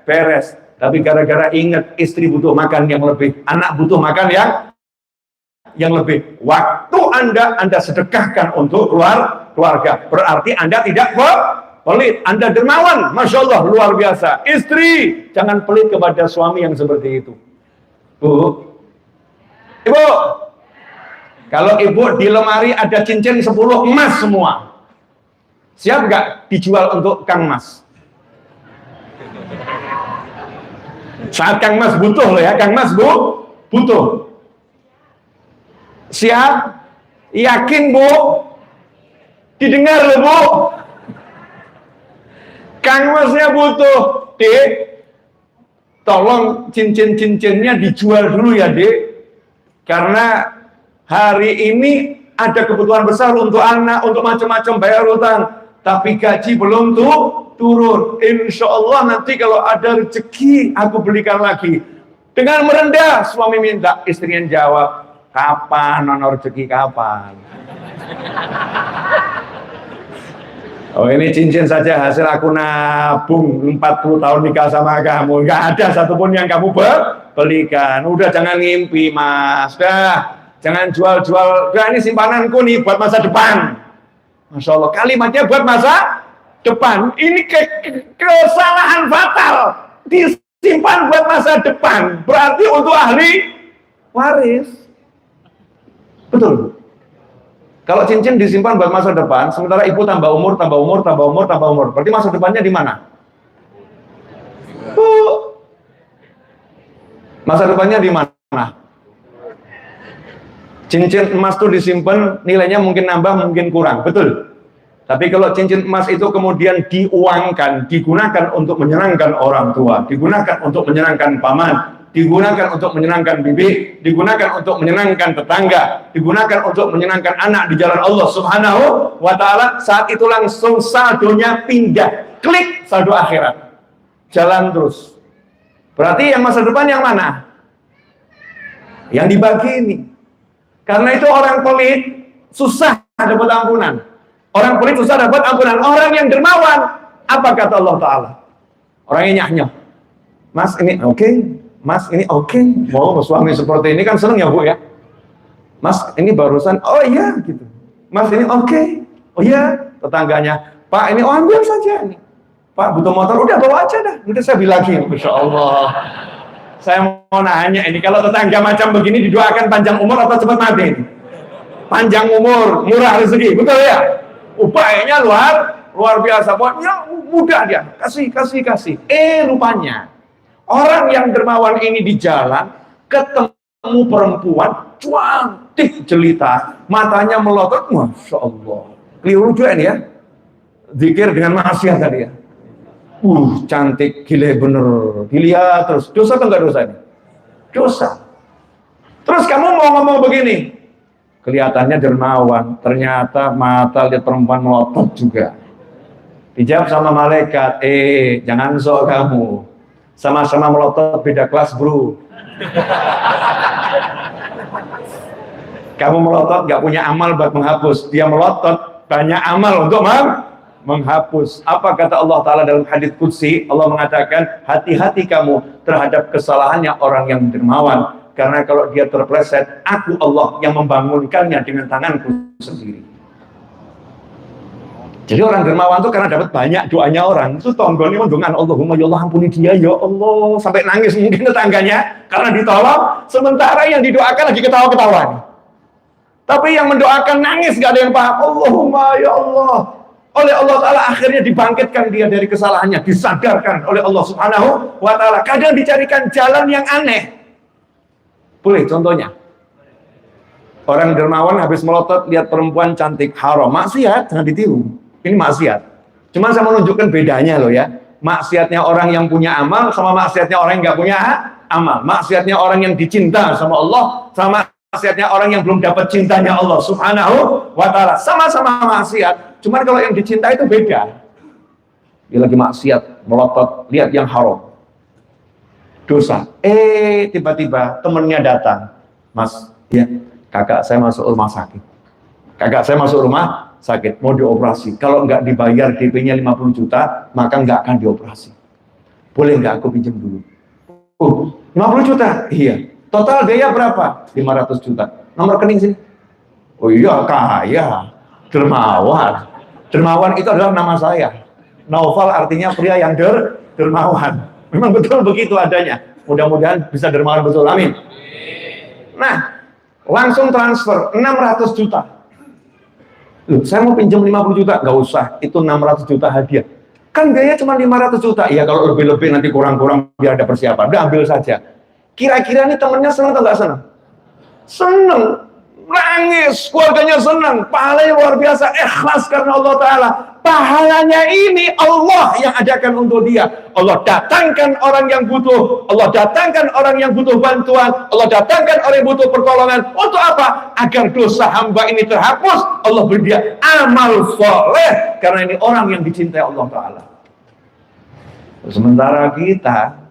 beres. Tapi gara-gara ingat istri butuh makan yang lebih, anak butuh makan yang lebih, waktu Anda sedekahkan untuk keluarga, berarti Anda tidak pelit, Anda dermawan, Masya Allah, luar biasa. Istri, jangan pelit kepada suami yang seperti itu. Bu, Ibu, kalau Ibu di lemari ada cincin 10 emas semua, siap nggak dijual untuk Kang Mas? Saat Kang Mas butuh loh ya, Kang Mas butuh. Siap? Yakin Bu? Didengar loh Bu? Kang Masnya butuh, Dek. Tolong cincin-cincinnya dijual dulu ya Dek. Karena hari ini ada kebutuhan besar untuk anak, untuk macam-macam bayar utang. Tapi gaji belum turun. Insya Allah nanti kalau ada rezeki aku belikan lagi. Dengan merendah suami minta, istrinya jawab, kapan nono rezeki kapan? Oh ini cincin saja hasil aku nabung 40 tahun nikah sama kamu, nggak ada satupun yang kamu belikan. Udah jangan ngimpi Mas, jangan jual-jual. Udah ini simpananku nih buat masa depan. Masya Allah, kalimatnya buat masa depan. Ini kesalahan fatal. Disimpan buat masa depan. Berarti untuk ahli waris. Betul. Kalau cincin disimpan buat masa depan, sementara ibu tambah umur. Berarti masa depannya di mana? Masa depannya di mana? Cincin emas itu disimpan, nilainya mungkin nambah, mungkin kurang, betul. Tapi kalau cincin emas itu kemudian diuangkan, digunakan untuk menyenangkan orang tua, digunakan untuk menyenangkan paman, digunakan untuk menyenangkan bibi, digunakan untuk menyenangkan tetangga, digunakan untuk menyenangkan anak di jalan Allah Subhanahu wa Ta'ala, saat itu langsung saldonya pindah, klik saldo akhirat, jalan terus. Berarti yang masa depan yang mana? Yang dibagi ini. Karena itu orang pelit susah dapat ampunan. Orang pelit susah dapat ampunan. Orang yang dermawan, apa kata Allah Ta'ala? Orangnya nyah-nyah. Mas ini oke, Mas ini oke. Mau suami seperti ini kan seneng ya Bu ya? Mas ini barusan, oh iya gitu. Mas ini oke, oh iya. Tetangganya, Pak ini oh ambil saja ini. Pak butuh motor, udah bawa aja dah. Nanti saya bilangin, Masya Allah. Saya mau nanya ini, kalau tetangga macam begini didoakan panjang umur atau cepat mati? Panjang umur, murah rezeki, betul ya? Upayanya luar biasa, pokoknya mudah dia, kasih. Rupanya orang yang dermawan ini di jalan ketemu perempuan cantik jelita, matanya melotot, Masya Allah. Keliru juga ini ya, zikir dengan maksiat tadi ya. Cantik, gile bener, dilihat terus, dosa atau enggak dosa ini? Dosa. Terus kamu mau ngomong begini, kelihatannya dermawan, ternyata mata lihat perempuan melotot juga. Dijawab sama malaikat, jangan sok kamu, sama-sama melotot beda kelas bro. Kamu melotot gak punya amal buat menghapus, dia melotot banyak amal untuk menghapus. Apa kata Allah Ta'ala dalam hadits qudsi? Allah mengatakan, hati-hati kamu terhadap kesalahannya orang yang dermawan, karena kalau dia terpleset, aku Allah yang membangunkannya dengan tanganku sendiri. Jadi orang dermawan itu karena dapat banyak doanya orang, itu tonggoni mendungan Allahumma ya Allah ampuni dia ya Allah, sampai nangis mungkin tetangganya karena ditolong, sementara yang didoakan lagi ketawa-ketawa. Tapi yang mendoakan nangis gak ada yang paham. Allahumma ya Allah, oleh Allah Ta'ala akhirnya dibangkitkan dia dari kesalahannya, disadarkan oleh Allah Subhanahu wa Ta'ala. Kadang dicarikan jalan yang aneh. Boleh contohnya, orang dermawan habis melotot lihat perempuan cantik, haram, maksiat, jangan ditiru. Ini maksiat. Cuma saya menunjukkan bedanya loh ya. Maksiatnya orang yang punya amal sama maksiatnya orang yang nggak punya amal. Maksiatnya orang yang dicinta sama Allah sama maksiatnya orang yang belum dapat cintanya Allah Subhanahu wa Ta'ala. Sama-sama maksiat. Cuma kalau yang dicinta itu beda. Dia lagi maksiat, melotot, lihat yang haram, dosa. Tiba-tiba temennya datang, Mas, ya kakak saya masuk rumah sakit. Kakak saya masuk rumah sakit, mau dioperasi. Kalau nggak dibayar DP-nya 50 juta, maka nggak akan dioperasi. Boleh nggak aku pinjam dulu? 50 juta? Iya. Total biaya berapa? 500 juta. Nomor rekening sini. Oh iya, kaya. Dermawan. Dermawan itu adalah nama saya. Naufal artinya pria yang dermawan. Memang betul begitu adanya. Mudah-mudahan bisa dermawan betul. Amin. Nah, langsung transfer 600 juta. Loh, saya mau pinjam 50 juta, nggak usah, itu 600 juta hadiah. Kan biaya cuma 500 juta, iya kalau lebih-lebih nanti kurang-kurang biar ada persiapan, udah ambil saja. Kira-kira nih temennya senang atau nggak senang? Senang, nangis, keluarganya senang, pahalanya luar biasa, ikhlas karena Allah Ta'ala. Pahalanya ini Allah yang adakan untuk dia. Allah datangkan orang yang butuh, Allah datangkan orang yang butuh bantuan, Allah datangkan orang yang butuh pertolongan. Untuk apa? Agar dosa hamba ini terhapus. Allah beri dia amal soleh, karena ini orang yang dicintai Allah Ta'ala. Sementara kita,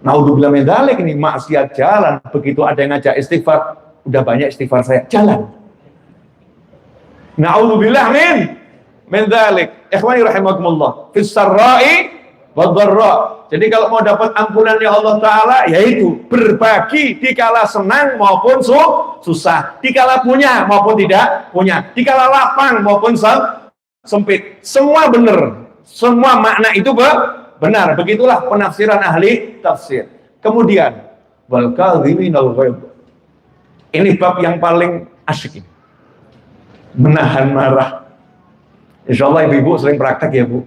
naudzubillah min dzalik, ini maksiat jalan. Begitu ada yang ngajak istighfar, udah banyak istighfar saya, jalan. Naudzubillah min dzalik. Ikhwani rahimakumullah, fis sarra'i wad dharra. Jadi kalau mau dapat ampunannya Allah Ta'ala, yaitu berbagi dikala senang maupun susah, dikala punya maupun tidak punya, dikala lapang maupun sempit. Semua benar, semua makna itu benar. Begitulah penafsiran ahli tafsir. Kemudian wal kadhiminal ghaidh. Ini bab yang paling asyik ini. Menahan marah. Insya Allah ibu-ibu sering praktek ya Bu.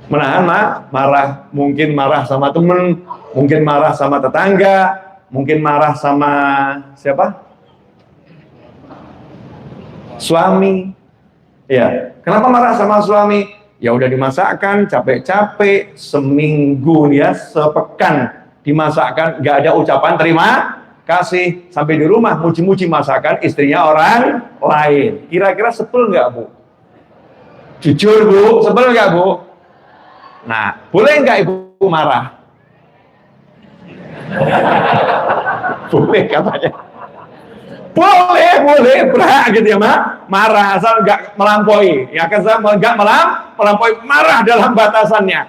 Menahan marah, mungkin marah sama temen, mungkin marah sama tetangga, mungkin marah sama siapa? Suami. Ya, kenapa marah sama suami? Ya udah dimasakkan, capek-capek, seminggu ya, sepekan dimasakkan, nggak ada ucapan terima kasih, sampai di rumah muji-muji masakan istrinya orang lain. Kira-kira sebel nggak Bu? Jujur Bu, sebel nggak Bu? Nah, boleh nggak Ibu marah? Boleh katanya. Boleh, berhak gitu ya marah, asal nggak melampaui. Ya kan, nggak melampaui, marah dalam batasannya.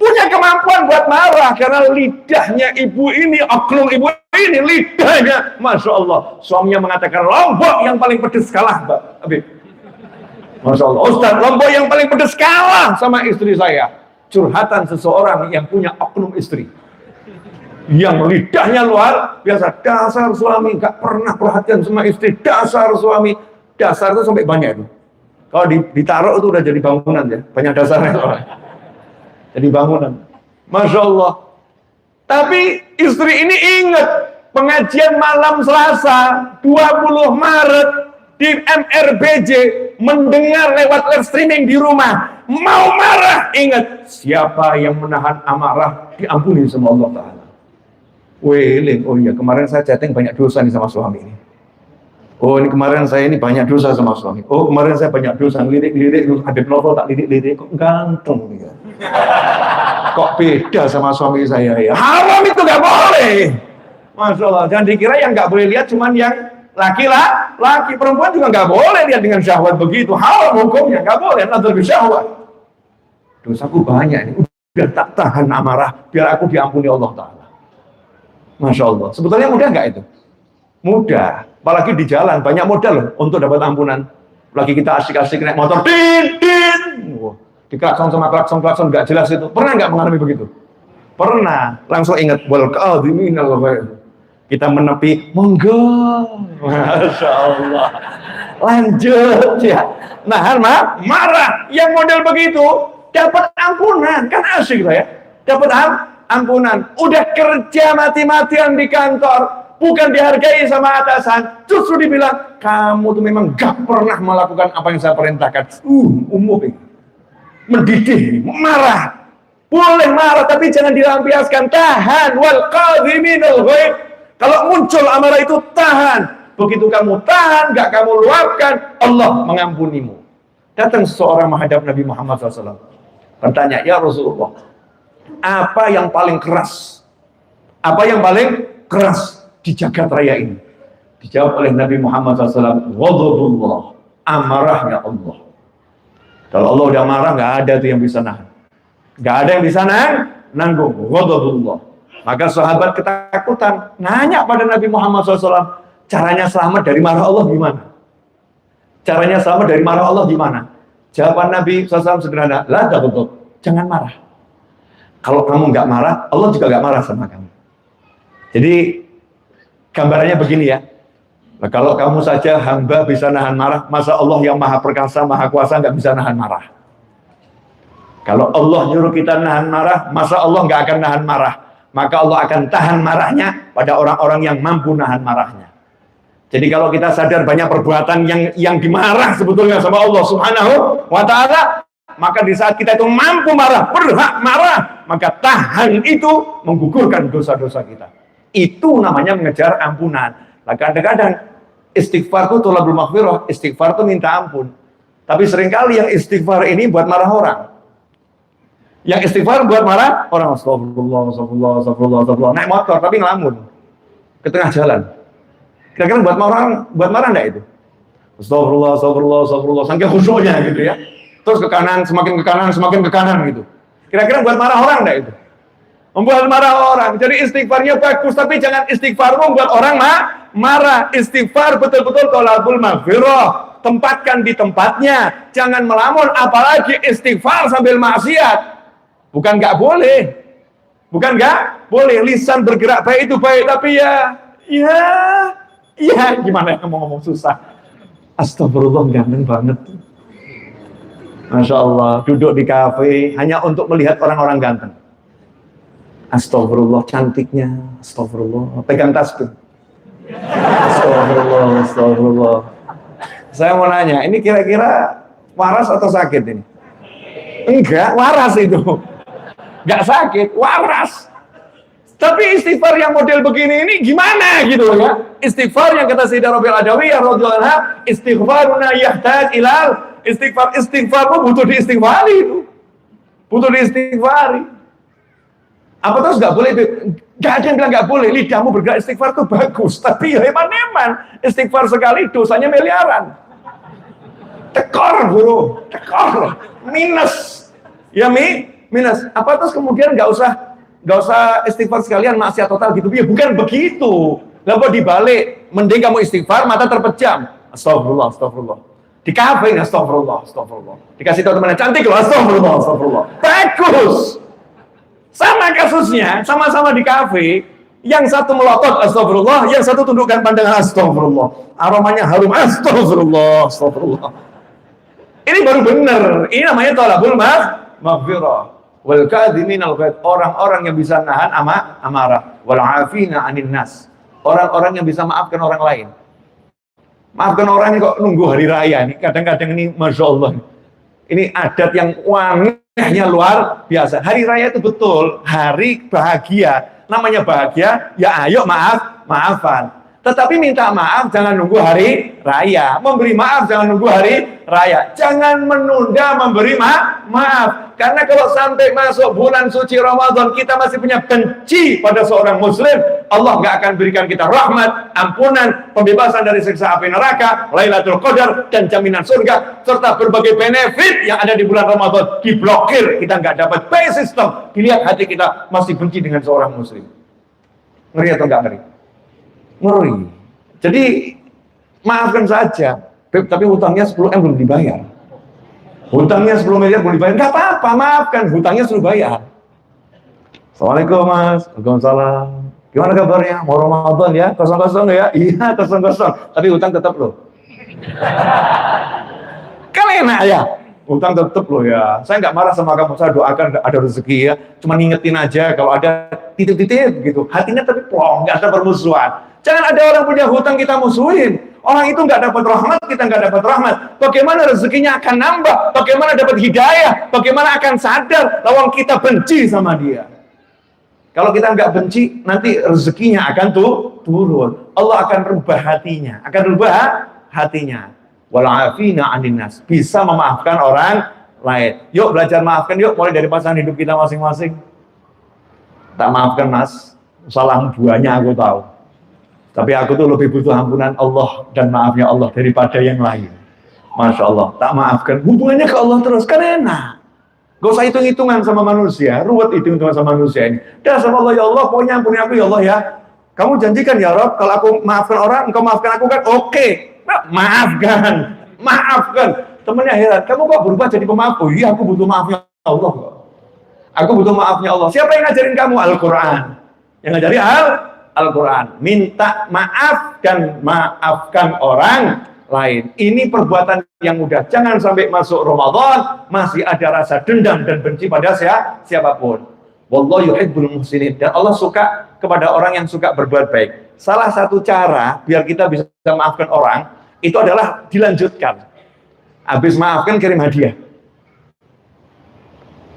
punya kemampuan buat marah karena lidahnya ibu ini, oknum ibu ini, lidahnya, Masya Allah, suaminya mengatakan lombok yang paling pedes kalah, Mbak Habib. Masya Allah, Ustaz, lombok yang paling pedes kalah sama istri saya. Curhatan seseorang yang punya oknum istri, yang lidahnya luar biasa. Dasar suami gak pernah perhatian sama istri, dasar suami. Dasar itu sampai banyak itu. Kalau ditaruh itu udah jadi bangunan ya, banyak dasarnya. Jadi bangunan. Masya Allah. Tapi istri ini ingat pengajian malam Selasa 20 Maret di MRBJ, mendengar lewat live streaming di rumah, mau marah, ingat siapa yang menahan amarah diampuni sama Allah Ta'ala. Weling, oh iya kemarin saya chatting banyak dosa nih sama suami ini. Oh ini kemarin saya ini banyak dosa sama suami. Oh kemarin saya banyak dosa, lirik-lirik Habib Novel tak lirik-lirik, kok ganteng ya. Kok beda sama suami saya ya. Haram itu gak boleh. Masya Allah, jangan dikira yang gak boleh lihat cuman yang laki, perempuan juga gak boleh lihat dengan syahwat begitu. Haram hukumnya, gak boleh nazar bisyahwat. Dosaku banyak ini, udah tak tahan amarah biar aku diampuni Allah Ta'ala. Masya Allah, sebetulnya mudah gak itu? Mudah, apalagi di jalan banyak modal loh untuk dapat ampunan. Lagi kita asik-asik naik motor, diklakson sama klakson nggak jelas itu. Pernah nggak mengalami begitu? Pernah. Langsung ingat wal kadhiminal ghaidh. Kita menepi, monggo. Masya Allah. Lanjut ya. Nahan marah. Yang model begitu dapat ampunan, kan asik lah ya. Dapat ampunan. Udah kerja mati-matian di kantor, bukan dihargai sama atasan, justru dibilang, kamu tuh memang gak pernah melakukan apa yang saya perintahkan. Umum ini. Mendidih, marah. Boleh marah, tapi jangan dilampiaskan. Tahan, wal kadhiminal ghaidh. Kalau muncul amarah itu, tahan. Begitu kamu tahan, gak kamu luapkan, Allah mengampunimu. Datang seseorang menghadap Nabi Muhammad SAW. Bertanya, ya Rasulullah, apa yang paling keras? Apa yang paling keras di jagat raya ini? Dijawab oleh Nabi Muhammad SAW, ghadabullah, amarahnya Allah. Kalau Allah udah marah, nggak ada tuh yang bisa nahan. Nggak ada yang bisa nanggung. Ghadabullah. Maka sahabat ketakutan, nanya pada Nabi Muhammad SAW, caranya selamat dari marah Allah gimana? Caranya selamat dari marah Allah gimana? Jawaban Nabi SAW sederhana, la taghdab, jangan marah. Kalau kamu nggak marah, Allah juga nggak marah sama kamu. Jadi gambarannya begini ya. Nah, kalau kamu saja hamba bisa nahan marah, masa Allah yang maha perkasa, maha kuasa nggak bisa nahan marah? Kalau Allah nyuruh kita nahan marah, masa Allah nggak akan nahan marah? Maka Allah akan tahan marahnya pada orang-orang yang mampu nahan marahnya. Jadi kalau kita sadar banyak perbuatan yang dimarah sebetulnya sama Allah Subhanahu wa Ta'ala, maka di saat kita itu mampu marah, berhak marah, maka tahan itu menggugurkan dosa-dosa kita. Itu namanya mengejar ampunan. Nah, kadang-kadang istighfar itu tolabul maghfirah, istighfar itu minta ampun. Tapi seringkali yang istighfar ini buat marah orang. Yang istighfar buat marah orang, astagfirullah, naik motor tapi ngelamun ke tengah jalan. Kira-kira buat marah enggak itu? Astagfirullah, saking khusyuknya gitu ya. Terus ke kanan, semakin ke kanan gitu. Kira-kira buat marah orang enggak itu? Membuat marah orang. Jadi istighfarnya bagus, tapi jangan istighfar membuat orang marah. Istighfar betul-betul tolabul maghfirah. Tempatkan di tempatnya. Jangan melamun, apalagi istighfar sambil maksiat. Bukan nggak boleh. Bukan nggak boleh. Lisan bergerak baik itu baik, tapi ya gimana ya ngomong susah. Astagfirullah, ganteng banget. Masya Allah, duduk di kafe hanya untuk melihat orang-orang ganteng. Astagfirullah, cantiknya. Astagfirullah, pegang tasbih. Astagfirullah. Saya mau nanya, ini kira-kira waras atau sakit ini? Enggak, waras itu. Enggak sakit, waras. Tapi istighfar yang model begini ini gimana gitu ya? Istighfar yang kata Sayyidah Rabi'ah Adawiyah radhiyallahu anha, istighfaruna yahtaj ilal istighfarmu butuh diistighfari itu. Butuh diistighfari. Apa terus nggak boleh? Nggak ada yang bilang nggak boleh. Lidahmu bergerak istighfar itu bagus, tapi ya eman-eman. Istighfar sekali dosanya miliaran. Tekor guru, tekor minus. Ya minus. Apa terus kemudian nggak usah istighfar sekalian, maksiat total gitu? Ya bukan begitu. Lalu dibalik, mending kamu istighfar, mata terpejam. Astagfirullah, astagfirullah. Di kafe, astagfirullah, astagfirullah. Dikasih tahu temannya cantik loh, astagfirullah, astagfirullah. Bagus. Sama kasusnya, sama-sama di kafe. Yang satu melotot, astagfirullah. Yang satu tundukkan pandangan, astagfirullah. Aromanya harum, astagfirullah, astagfirullah. Ini baru benar. Ini namanya tolabul maghfirah. Wal kadhiminal ghaidh, orang-orang yang bisa nahan amarah. Wal afina 'anil nas, orang-orang yang bisa maafkan orang lain. Maafkan orang kok nunggu hari raya nih. Kadang-kadang ini Masya Allah. Ini adat yang wangnya luar biasa. Hari raya itu betul hari bahagia. Namanya bahagia, ya ayo maafan. Tetapi minta maaf jangan nunggu hari raya. Memberi maaf jangan nunggu hari raya. Jangan menunda memberi maaf. Karena kalau sampai masuk bulan suci Ramadan kita masih punya benci pada seorang muslim, Allah nggak akan berikan kita rahmat, ampunan, pembebasan dari siksa api neraka, Lailatul Qadar, dan jaminan surga, serta berbagai benefit yang ada di bulan Ramadan diblokir. Kita nggak dapat pay system. Dilihat hati kita masih benci dengan seorang muslim. Ngeri atau nggak ngeri? Ngeri. Jadi maafkan saja. Tapi hutangnya 10 M belum dibayar. Hutangnya 10 miliar belum dibayar. Nggak apa-apa, maafkan. Hutangnya sudah bayar. Assalamualaikum Mas. Waalaikumsalam. Gimana kabarnya? Mau Ramadan ya? Kosong-kosong ya? Iya, kosong-kosong. Tapi hutang tetap loh. Kan enak ya? Hutang tetap loh ya. Saya nggak marah sama kamu. Saya doakan ada rezeki ya. Cuma ngingetin aja kalau ada titip-titip gitu. Hatinya tapi plong, nggak ada permusuhan. Jangan ada orang punya hutang kita musuhin. Orang itu nggak dapat rahmat, kita nggak dapat rahmat. Bagaimana rezekinya akan nambah? Bagaimana dapat hidayah? Bagaimana akan sadar lawang kita benci sama dia? Kalau kita nggak benci, nanti rezekinya akan turun. Allah akan rubah hatinya. Wal'afina 'anil nas. Bisa memaafkan orang lain. Yuk belajar maafkan yuk, mulai dari pasangan hidup kita masing-masing. Tak maafkan Mas, salah buahnya aku tahu. Tapi aku tuh lebih butuh ampunan Allah dan maafnya Allah daripada yang lain. Masya Allah, tak maafkan. Hubungannya ke Allah terus, kan enak. Gak usah hitung-hitungan sama manusia, ruwet hitung-hitungan sama manusia ini. Dah sama Allah, ya Allah, pokoknya ampuni aku ya Allah ya. Kamu janjikan ya Rob, kalau aku maafkan orang, engkau maafkan aku kan? Oke. Maafkan. Temennya heran, kamu kok berubah jadi pemaaf? Oh iya, aku butuh maafnya Allah. Aku butuh maafnya Allah. Siapa yang ngajarin kamu? Al-Quran. Yang ngajarin Al-Quran. Minta maaf dan maafkan orang lain. Ini perbuatan yang mudah. Jangan sampai masuk Ramadan masih ada rasa dendam dan benci pada siapapun. Wallahu yuhibbul muhsinin. Dan Allah suka kepada orang yang suka berbuat baik. Salah satu cara biar kita bisa maafkan orang itu adalah dilanjutkan. Habis maafkan kirim hadiah.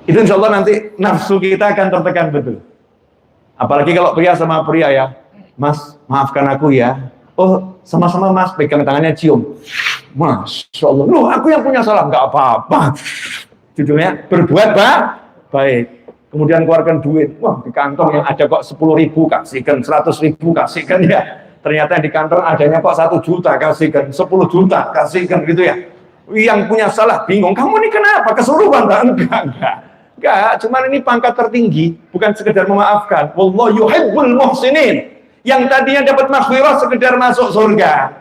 Itu insya Allah nanti nafsu kita akan tertekan betul. Apalagi kalau pria sama pria ya. Mas, maafkan aku ya. Oh, sama-sama Mas, pegang tangannya cium. Masya Allah. Loh, aku yang punya salah. Enggak apa-apa. Judulnya, berbuat baik. Kemudian keluarkan duit. Wah, di kantong yang ada kok 10.000 kasihkan, 100.000 kasihkan ya. Ternyata di kantor adanya kok 1 juta kasihkan, 10 juta kasihkan gitu ya. Yang punya salah bingung. Kamu ini kenapa? Kesurupan? Enggak, cuman ini pangkat tertinggi, bukan sekedar memaafkan. Wallahu yuhibbul muhsinin. Yang tadinya dapat maghfirah sekedar masuk surga.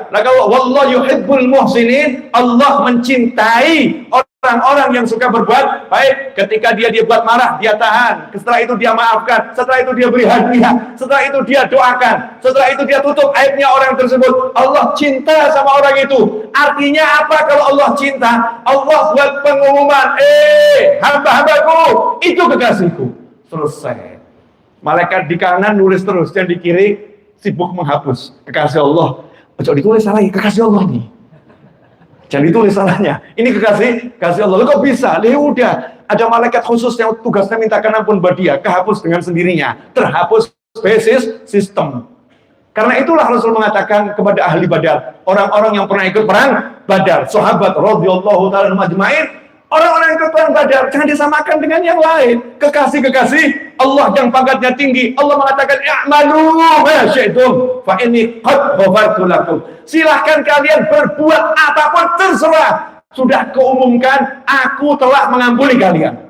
Nah kalau wallahu yuhibbul muhsinin, Allah mencintai orang-orang yang suka berbuat baik. Ketika dia buat marah, dia tahan. Setelah itu dia maafkan. Setelah itu dia beri hadiah. Setelah itu dia doakan. Setelah itu dia tutup aibnya orang tersebut. Allah cinta sama orang itu. Artinya apa kalau Allah cinta? Allah buat pengumuman, hamba-hambaku, itu kekasihku. Selesai. Malaikat di kanan nulis terus, dan di kiri sibuk menghapus. Kekasih Allah. Ojo ditulis salah, kekasih Allah nih. Jangan ditulis salahnya. Ini kekasih Allah. Kok bisa? Udah. Ada malaikat khusus yang tugasnya mintakan ampun buat dia. Kehapus dengan sendirinya. Terhapus basis sistem. Karena itulah Rasul mengatakan kepada ahli Badar, orang-orang yang pernah ikut perang Badar, sahabat radhiyallahu ta'ala majma'in, orang-orang yang ikut perang Badar jangan disamakan dengan yang lain. Kekasih-kekasih Allah yang pangkatnya tinggi. Allah mengatakan, "I'malu ma syi'tum fa inni qad ghafartu lakum." Silahkan kalian berbuat apapun terserah. sudah keumumkan, aku telah mengampuni kalian.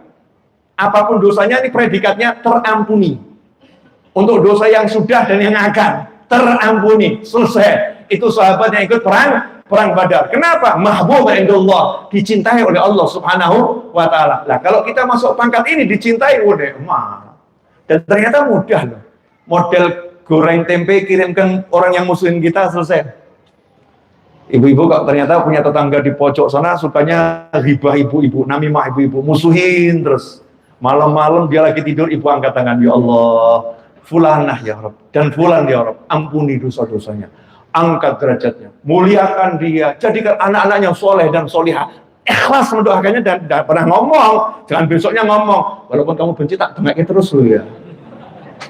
Apapun dosanya, ini predikatnya terampuni. Untuk dosa yang sudah dan yang akan terampuni, selesai. Itu sahabat yang ikut perang Badar. Kenapa? Mahbub indallah, dicintai oleh Allah Subhanahu wa taala. Lah kalau kita masuk pangkat ini dicintai oleh Allah. Dan ternyata mudah loh. Model goreng tempe kirimkan orang yang musuhin kita, selesai. Ibu-ibu kok ternyata punya tetangga di pojok sana sukanya ribah ibu-ibu, namimah ibu-ibu, musuhin terus. Malam-malam dia lagi tidur, ibu angkat tangan, ya Allah, fulanah ya Rabb, dan fulan ya Rabb, ampuni dosa-dosanya, angkat derajatnya, muliakan dia, jadikan anak-anaknya soleh dan solihah. Ikhlas mendoakannya dan pernah ngomong, jangan besoknya ngomong, walaupun kamu benci tak dengakin terus lu ya.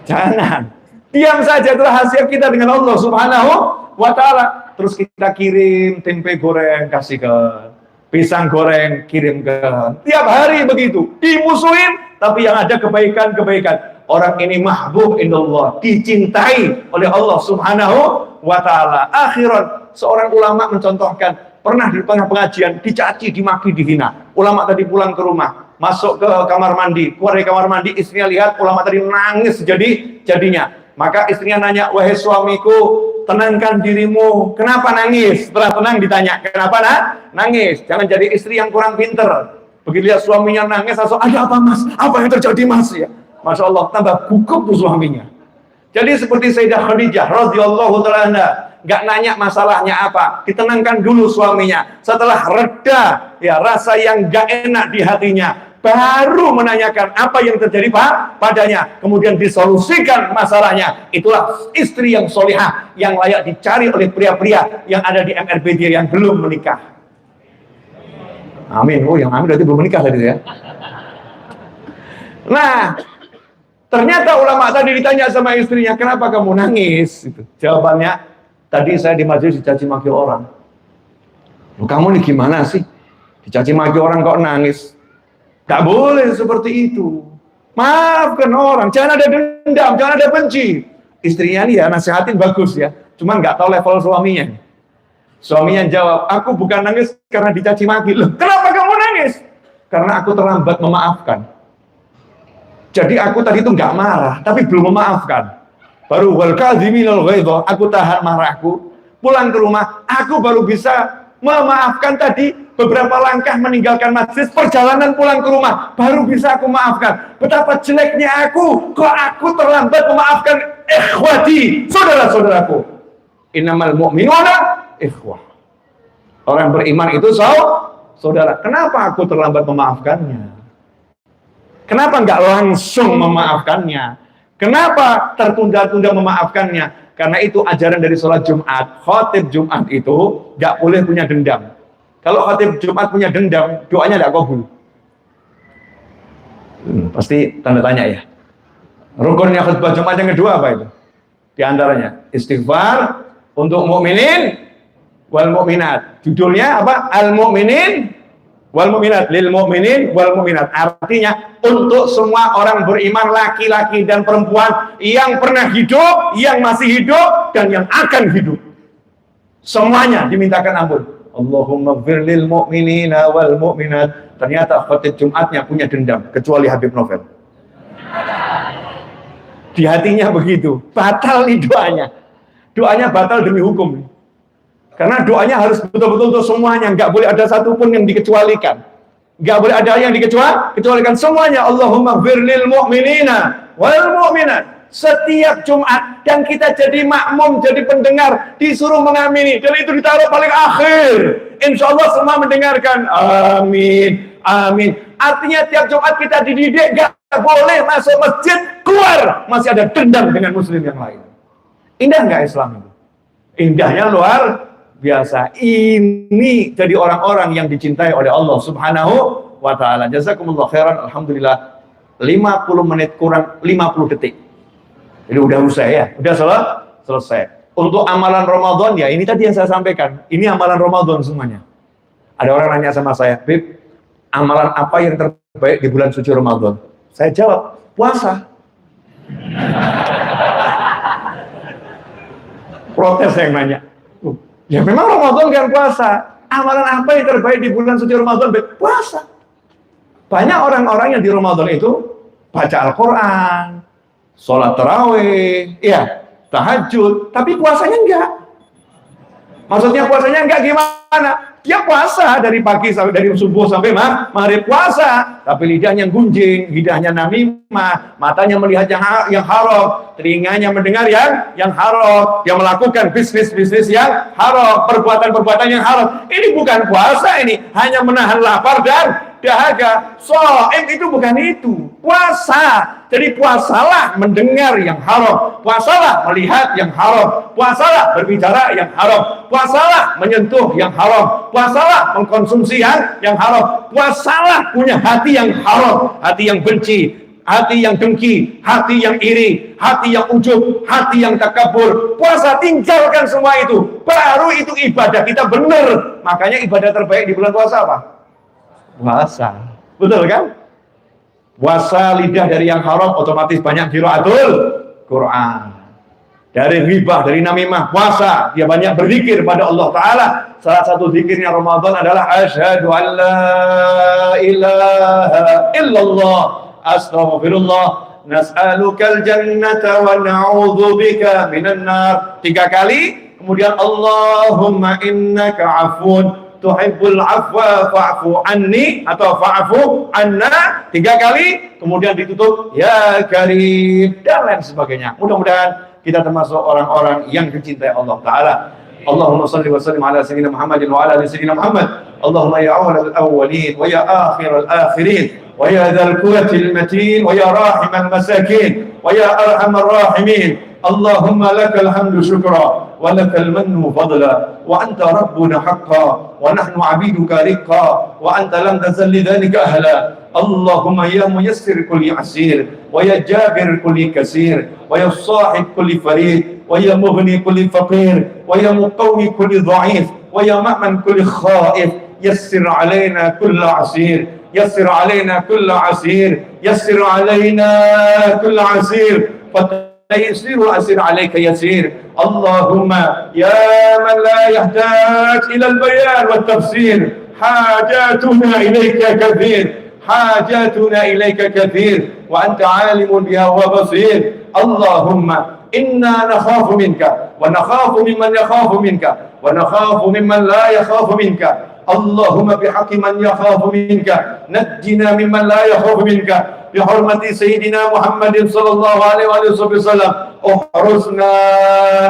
Jangan. Diam saja, itu rahasia kita dengan Allah Subhanahu wa ta'ala. Terus kita kirim tempe goreng, kasih ke, pisang goreng, kirim ke. Tiap hari begitu, dimusuhin, tapi yang ada kebaikan-kebaikan. Orang ini mahbub indallah, dicintai oleh Allah Subhanahu wa ta'ala. Akhiran, seorang ulama mencontohkan, pernah di tengah pengajian, dicaci, dimaki, dihina. Ulama tadi pulang ke rumah, masuk ke kamar mandi, keluar dari kamar mandi, istrinya lihat, ulama tadi nangis jadinya. Maka istrinya nanya, wahai suamiku, tenangkan dirimu, kenapa nangis? Setelah tenang ditanya, kenapa nangis? Jangan jadi istri yang kurang pinter. Begitu lihat suaminya nangis, langsung, ada apa mas? Apa yang terjadi mas? Ya, Masya Allah, tambah gugup tuh suaminya. Jadi seperti Sayyidah Khadijah radhiyallahu ta'ala, nggak nanya masalahnya apa, ditenangkan dulu suaminya. Setelah reda ya rasa yang nggak enak di hatinya, baru menanyakan apa yang terjadi padanya, kemudian disolusikan masalahnya. Itulah istri yang solihah, yang layak dicari oleh pria-pria yang ada di MRBD yang belum menikah. Amin. Oh, yang amin berarti belum menikah tadi ya. Nah, ternyata ulama tadi ditanya sama istrinya, kenapa kamu nangis? Jawabannya, tadi saya di majelis dicaci maki orang. Loh, kamu nih gimana sih? Dicaci maki orang kok nangis? Gak boleh seperti itu. Maafkan orang, jangan ada dendam, jangan ada benci. Istrinya nih ya nasihatin bagus ya, cuman nggak tahu level suaminya. Suaminya jawab, aku bukan nangis karena dicaci maki. Loh, kenapa kamu nangis? Karena aku terlambat memaafkan. Jadi aku tadi itu nggak marah, tapi belum memaafkan. Baru wal kadhiminal ghaidha, aku tahan marahku. Pulang ke rumah, aku baru bisa memaafkan tadi. Beberapa langkah meninggalkan masjid, perjalanan pulang ke rumah, baru bisa aku maafkan. Betapa jeleknya aku, kok aku terlambat memaafkan ikhwati, saudara-saudaraku. Innamal mu'minuna ikhwah. Orang beriman itu saudara. Kenapa aku terlambat memaafkannya? Kenapa nggak langsung memaafkannya? Kenapa tertunda-tunda memaafkannya? Karena itu ajaran dari sholat Jumat. Khatib Jumat itu nggak boleh punya dendam. Kalau khatib Jumat punya dendam, doanya tidak kabul. Pasti tanda tanya ya. Rukunnya khutbah Jumat yang kedua apa itu? Di antaranya istighfar untuk mukminin wal mukminat. Judulnya apa? Al mukminin wal mukminat, lil mukminin wal mukminat. Artinya untuk semua orang beriman, laki-laki dan perempuan yang pernah hidup, yang masih hidup dan yang akan hidup. Semuanya dimintakan ampun. Allahumma gfir lil mu'minina wal mu'minat. Ternyata khatib Jumatnya punya dendam, kecuali Habib Novel. Di hatinya begitu, batal nih doanya. Doanya batal demi hukum. Karena doanya harus betul-betul untuk semuanya, nggak boleh ada satupun yang dikecualikan. Nggak boleh ada yang dikecualikan semuanya. Allahumma gfir lil mu'minina wal mu'minat. Setiap Jumat, dan kita jadi makmum, jadi pendengar, disuruh mengamini, dan itu ditaruh paling akhir. Insya Allah semua mendengarkan. Amin, amin. Artinya tiap Jumat kita dididik, gak boleh masuk masjid, keluar masih ada dendam dengan muslim yang lain. Indah nggak Islam itu? Indahnya luar biasa. Ini jadi orang-orang yang dicintai oleh Allah Subhanahu wa ta'ala. Jazakumullah khairan. Alhamdulillah 50 menit kurang 50 detik. Jadi udah usai ya, udah selesai. Untuk amalan Ramadan ya, ini tadi yang saya sampaikan. Ini amalan Ramadan semuanya. Ada orang nanya sama saya, Bib, amalan apa yang terbaik di bulan suci Ramadan? Saya jawab, puasa. Protes yang nanya. Ya memang Ramadan kan puasa. Amalan apa yang terbaik di bulan suci Ramadan? Puasa. Banyak orang-orang yang di Ramadan itu baca Al-Quran, sholat tarawih, ya, tahajud, tapi puasanya enggak. Maksudnya puasanya enggak gimana? Dia puasa dari pagi sampai dari subuh sampai maghrib puasa, tapi lidahnya gunjing, lidahnya namimah, matanya melihat yang haram, telinganya mendengar yang haram, dia melakukan bisnis-bisnis yang haram, perbuatan-perbuatan yang haram. Ini bukan puasa, ini hanya menahan lapar dan dahaga. Shaim itu bukan itu, puasa. Jadi puasalah mendengar yang haram, puasalah melihat yang haram, puasalah berbicara yang haram, puasalah menyentuh yang haram, puasalah mengkonsumsi yang haram, puasalah punya hati yang haram, hati yang benci, hati yang dengki, hati yang iri, hati yang ujub, hati yang takabur. Puasa, tinggalkan semua itu, baru itu ibadah kita benar. Makanya ibadah terbaik di bulan puasa apa? Puasa, betul kan? Puasa lidah dari yang haram, otomatis banyak qiraatul Quran. Dari ghibah, dari namimah, puasa dia banyak berzikir pada Allah Ta'ala. Salah satu zikirnya Ramadan adalah asyhadu an la ilaha illallah astaghfirullah nas'alukal jannata wa na'udzubika minan nar. 3 kali, kemudian Allahumma innaka afun tuhibbul afwa fa'fu anni atau fa'fu anna 3 kali, kemudian ditutup ya karim dan lain sebagainya. Mudah-mudahan kita termasuk orang-orang yang dicintai Allah Ta'ala. Allahumma salli wa sallim ala sayyidina Muhammadin wa ala ali sayyidina Muhammad. Allahumma ya awwal al-awwalin wa ya akhir al-akhirin wa ya dhal quwwatil matin wa ya rahimal masakin wa ya arhamar rahimin. Allahumma lakal hamdu syukra wa lakal mannu fadla wa anta rabbuna haqqa wa nahnu abiduka riqqa wa anta lam tazal lidhalika ahla. Allahumma ya muyassir kulli asir wa ya jabir kulli kasir wa ya sahib kulli farid wa ya mughni kulli faqir wa ya muqawwi kulli dha'if wa ya ma'man kulli khaif. Yassir alaina kulla asir, yassir alaina kulla asir, yassir alaina kulla asir, فيسير أسير عليك يسير. اللهم يا من لا يحتاج إلى البيان والتفسير حاجاتنا إليك كثير، حاجاتنا إليك كثير وأنت عالم بها وبصير. اللهم إنا نخاف منك ونخاف ممن يخاف منك ونخاف ممن لا يخاف منك. اللهم بحق من يخاف منك نجنا ممن لا يخاف منك بحرمة سيدنا محمد صلى الله عليه وسلم. احرسنا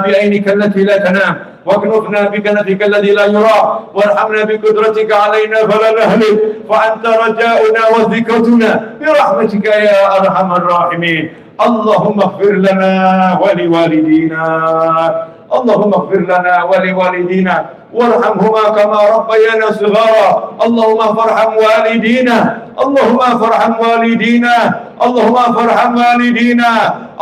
بعينك التي لا تنام واكنفنا بكنفك الذي لا يرى وارحمنا بقدرتك علينا فلا نهلك فأنت رجاؤنا وذكرتنا برحمتك يا أرحم الراحمين. اللهم اغفر لنا ولوالدينا، اللهم اغفر لنا ولوالدينا وارحمهما كما ربيانا صغارا. اللهم فارحم والدينا، اللهم فارحم والدينا، اللهم فارحم والدينا،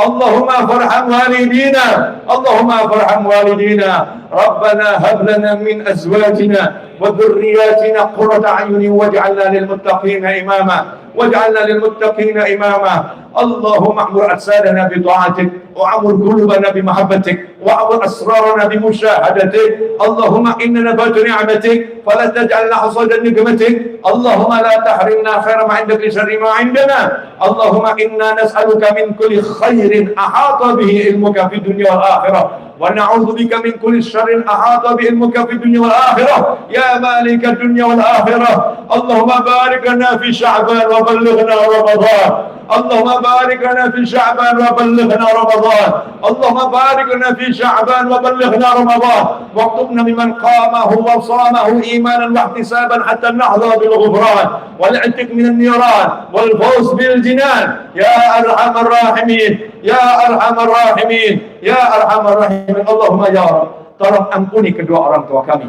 اللهم فارحم والدينا، اللهم فارحم والدينا. ربنا هب لنا من أزواجنا وذرياتنا قرة أعين واجعلنا للمتقين إماما، واجعلنا للمتقين إماما. اللهم اعمر أجسادنا بطاعتك وعمر قلوبنا بمحبتك وعمر أسرارنا بمشاهدتك. اللهم إنا نبات نعمتك فلا تجعلنا حصاد نقمتك. اللهم لا تحرمنا خير ما عندك لشر ما عندنا. اللهم إنا نسألك من كل خير أحاط به علمك في الدنيا والآخرة ونعوذ بك من كل شر أحاط به علمك في الدنيا والآخرة يا مالك الدنيا والآخرة. اللهم بارك لنا في شعبان وبلغنا رمضان. اللهم بارك لنا في شعبان وبلغنا رمضان. اللهم بارك لنا في شعبان وبلغنا رمضان واكتبنا ممن قامه وصامه إيمانا واحتسابا حتى نحظى بالغفران والعتق من النيران والفوز بالجنان يا أرحم الراحمين، يا أرحم الراحمين، يا أرحم الراحمين. Allahumma ya Rabb, tolong ampuni kedua orang tua kami,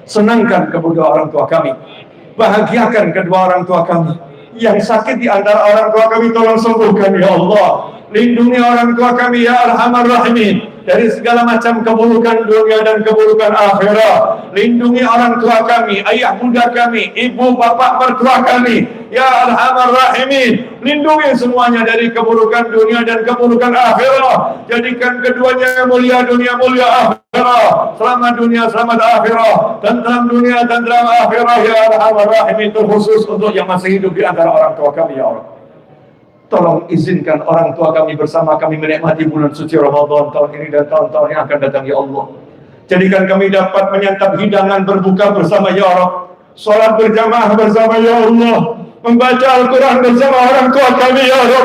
senangkan kedua orang tua kami, bahagiakan kedua orang tua kami. Yang sakit di antara orang tua kami tolong sembuhkan ya Allah. Lindungi orang tua kami ya Arhamar Rahimin. dari segala macam keburukan dunia dan keburukan akhirat. Lindungi orang tua kami, ayah bunda kami, ibu bapak mertua kami, ya Arhamar Rahimin. Lindungi semuanya dari keburukan dunia dan keburukan akhirat. Jadikan keduanya mulia dunia, mulia akhirat. Selamat dunia, selamat akhirat. Tentram dunia, tentram akhirat, ya Arhamar Rahimin. Terkhusus untuk yang masih hidup di antara orang tua kami, ya Allah. Tolong izinkan orang tua kami bersama kami menikmati bulan suci Ramadan tahun ini dan tahun-tahun yang akan datang, ya Allah. Jadikan kami dapat menyantap hidangan berbuka bersama, ya Allah. Salat berjamaah bersama, ya Allah. Membaca Al-Quran bersama orang tua kami, ya Allah.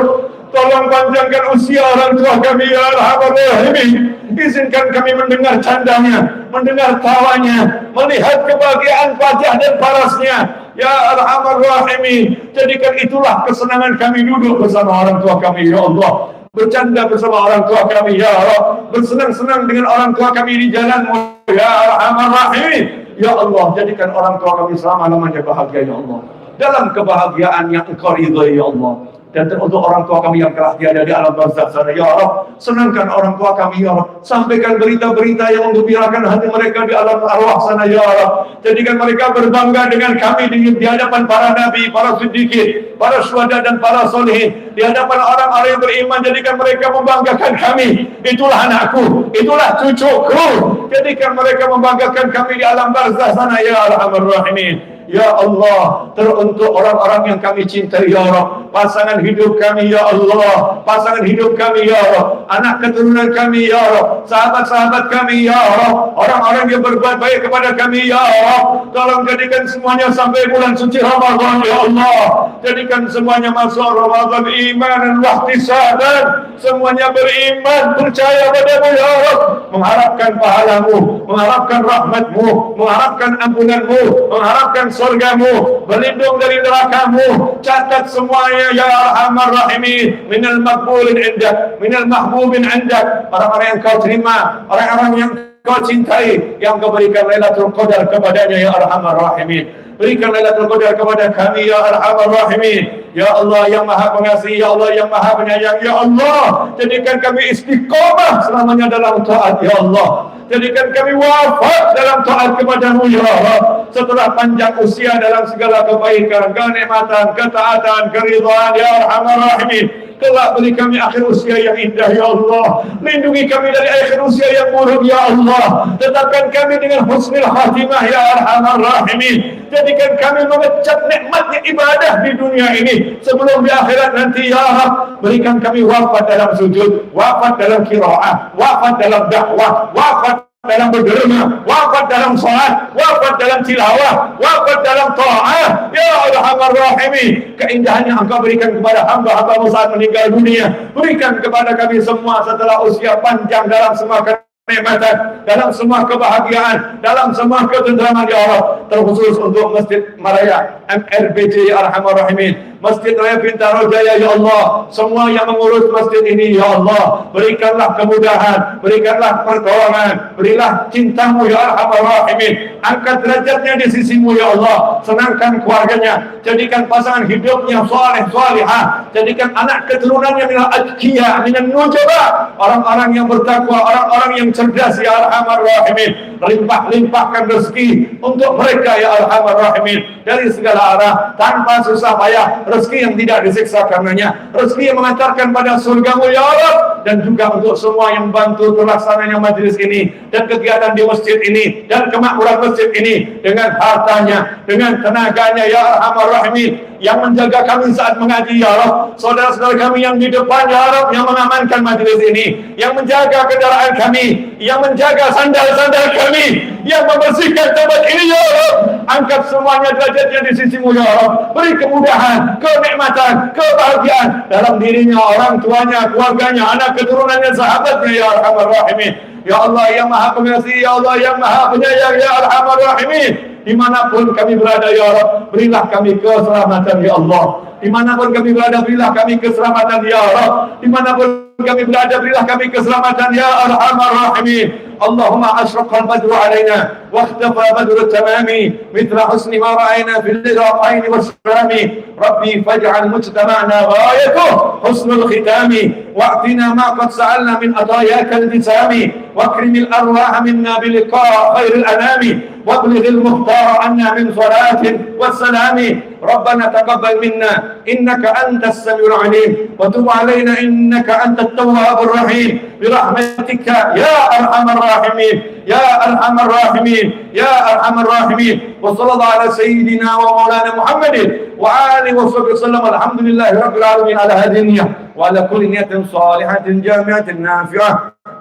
Tolong panjangkan usia orang tua kami, ya Arhamar Rahimin. Izinkan kami mendengar candanya, mendengar tawanya, melihat kebahagiaan wajah dan parasnya, ya Arhamar Rahimin. Jadikan itulah kesenangan kami duduk bersama orang tua kami, ya Allah. Bercanda bersama orang tua kami, ya Allah. Bersenang-senang dengan orang tua kami di jalan-Mu, ya Arhamar Rahimin. Ya Allah, jadikan orang tua kami selama-lamanya bahagia, ya Allah. Dalam kebahagiaan yang Engkau ridhai, ya Allah. Dan untuk orang tua kami yang telah tiada di alam barzakh sana, ya Allah, senangkan orang tua kami, ya Allah. Sampaikan berita-berita yang menggembirakan hati mereka di alam arwah sana, ya Allah. Jadikan mereka berbangga dengan kami di hadapan para nabi, para siddiqin, para syuhada dan para solihin, di hadapan orang-orang yang beriman. Jadikan mereka membanggakan kami. Itulah anakku, itulah cucuku. Jadikan mereka membanggakan kami di alam barzakh sana, ya Arhamar Rahimin. Ya Allah, teruntuk orang-orang yang kami cintai, ya Allah. Pasangan hidup kami, ya Allah. Pasangan hidup kami, ya Allah. Anak keturunan kami, ya Allah. Sahabat-sahabat kami, ya Allah. Orang-orang yang berbuat baik kepada kami, ya Allah. Tolong jadikan semuanya sampai bulan suci Ramadan, ya Allah. Jadikan semuanya masuk Ramadan iman dan wahtisaban. Semuanya beriman, percaya padamu, ya Allah. Mengharapkan pahalamu, mengharapkan rahmatmu, mengharapkan ampunanmu, mengharapkan surgamu, berlindung dari nerakamu. Catat semuanya, ya Arhamar Rahimin, minal maqbulin indak, minal mahbubin indak. Orang-orang yang kau terima, orang-orang yang kau cintai, yang kau berikan Lailatul Qadar kepadanya, ya Arhamar Rahimin. Berikan Lailatul Qadar kepada kami, ya Arhamar Rahimin. Ya Allah yang Maha Pengasih, ya Allah yang Maha Penyayang, ya Allah. Jadikan kami istiqomah selamanya dalam taat, ya Allah. Jadikan kami wafat dalam taat kepadamu, ya Allah. Setelah panjang usia dalam segala kebaikan, kenikmatan, ketaatan, keridhaan, ya Arhamar Rahimin. Kelak beri kami akhir usia yang indah, ya Allah. Lindungi kami dari akhir usia yang buruk, ya Allah. Tetapkan kami dengan husnul khatimah, ya Arhamar Rahimin. Jadikan kami mengecap nikmatnya ibadah di dunia ini sebelum di akhirat nanti, ya Allah. Berikan kami wafat dalam sujud, wafat dalam qiraah, wafat dalam dakwah, wafat dalam berderma, wafat dalam salat, wafat dalam tilawah, wafat dalam ta'ah, ya Arhamar Rahimin. Keindahan yang Engkau berikan kepada hamba-hambamu saat meninggal dunia, berikan kepada kami semua setelah usia panjang dalam semua kenikmatan, dalam semua kebahagiaan, dalam semua ketentraman, ya Allah. Terkhusus untuk Masjid Maraya MRBJ, ya Arhamar Rahimin, Masjid Raya Bintaro Jaya, ya Allah. Semua yang mengurus masjid ini, ya Allah, berikanlah kemudahan, berikanlah pertolongan, berilah cintamu, ya Arhamar Rahimin. Angkat derajatnya di sisimu, ya Allah. Senangkan keluarganya, jadikan pasangan hidupnya saleh salihah, jadikan anak keturunannya minal adkiya, minal nujaba, orang-orang yang bertakwa, orang-orang yang cerdas, ya Arhamar Rahimin. Limpah-limpahkan rezeki untuk mereka, ya Arhamar Rahimin, dari segala arah, tanpa susah payah. Rezeki yang tidak disiksa karenanya, rezeki yang mengantarkan pada surgamu, ya Allah. Dan juga untuk semua yang bantu terlaksananya majelis ini dan kegiatan di masjid ini dan kemakmuran masjid ini, dengan hartanya, dengan tenaganya, ya Arhamar Rahimin, yang menjaga kami saat mengaji, ya Allah. Saudara-saudara kami yang di depan, ya Allah, yang mengamankan majelis ini, yang menjaga kendaraan kami, yang menjaga sandal-sandal kami, yang membersihkan tempat ini, ya Allah. Angkat semuanya derajatnya di sisimu, ya Allah. Beri kemudahan, kenikmatan, kebahagiaan dalam dirinya, orang tuanya, keluarganya, anak keturunannya, sahabatnya, ya Arhamar Rahimin. Ya Allah yang Maha Pengasih, ya Allah yang Maha Penyayang, ya Arhamar Rahimin. Dimanapun kami berada, ya Allah, berilah kami keselamatan, ya Allah. Dimanapun kami berada, berilah kami keselamatan, ya Allah. Dimanapun kami berada, berilah kami keselamatan, ya Arhamar Rahimin. اللهم أشرق البدر علينا واختفى بدر التمام مثل حسن ما رأينا في اللقاءين والسلام ربي فاجعل مجتمعنا غايته حسن الختام واعطنا ما قد سألنا من عطاياك البسام واكرم الأرواح منا بلقاء خير الأنام وابلغ المختار عنا من صلاة والسلام ربنا تقبل منا إنك أنت السميع العليم وتب علينا إنك أنت التواب الرحيم برحمتك يا أرحم الراحمين يا أرحم الراحمين يا أرحم الراحمين وصلى الله على سيدنا ومولانا محمد وآله وصحبه وسلم الحمد لله رب العالمين على هذه النية وعلى كل نية صالحة جامعة نافعة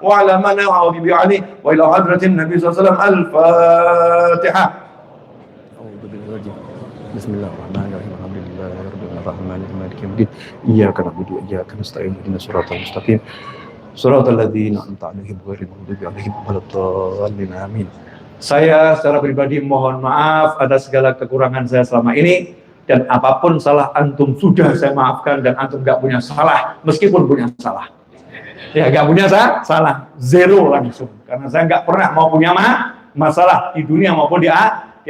وعلى ما نوى به عليه وإلى حضرة النبي صلى الله عليه وسلم الفاتحة. أعوذ بالله بسم الله الرحمن الرحيم الحمد لله رب الرحمن مالك يوم الدين إياك نعبد وإياك نستعين اهدنا الصراط المستقيم صراط الذين أنعمت عليهم غير المغضوب عليهم ولا الضالين آمين. Saya secara pribadi mohon maaf atas segala kekurangan saya selama ini dan apapun salah antum sudah saya maafkan dan antum gak punya salah meskipun punya salah. Ya gak punya salah zero langsung karena saya gak pernah mau punya masalah di dunia maupun di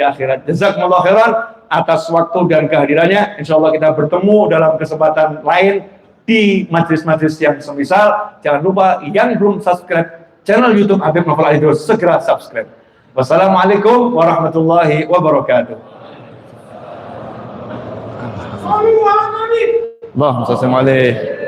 akhirat. Jazakumullah khairan atas waktu dan kehadirannya. Insya Allah kita bertemu dalam kesempatan lain di majlis-majlis yang semisal. Jangan lupa yang belum subscribe channel YouTube Habib Novel Al-Hidayah segera subscribe. Wassalamualaikum warahmatullahi wabarakatuh. Allahumma salli alaihi.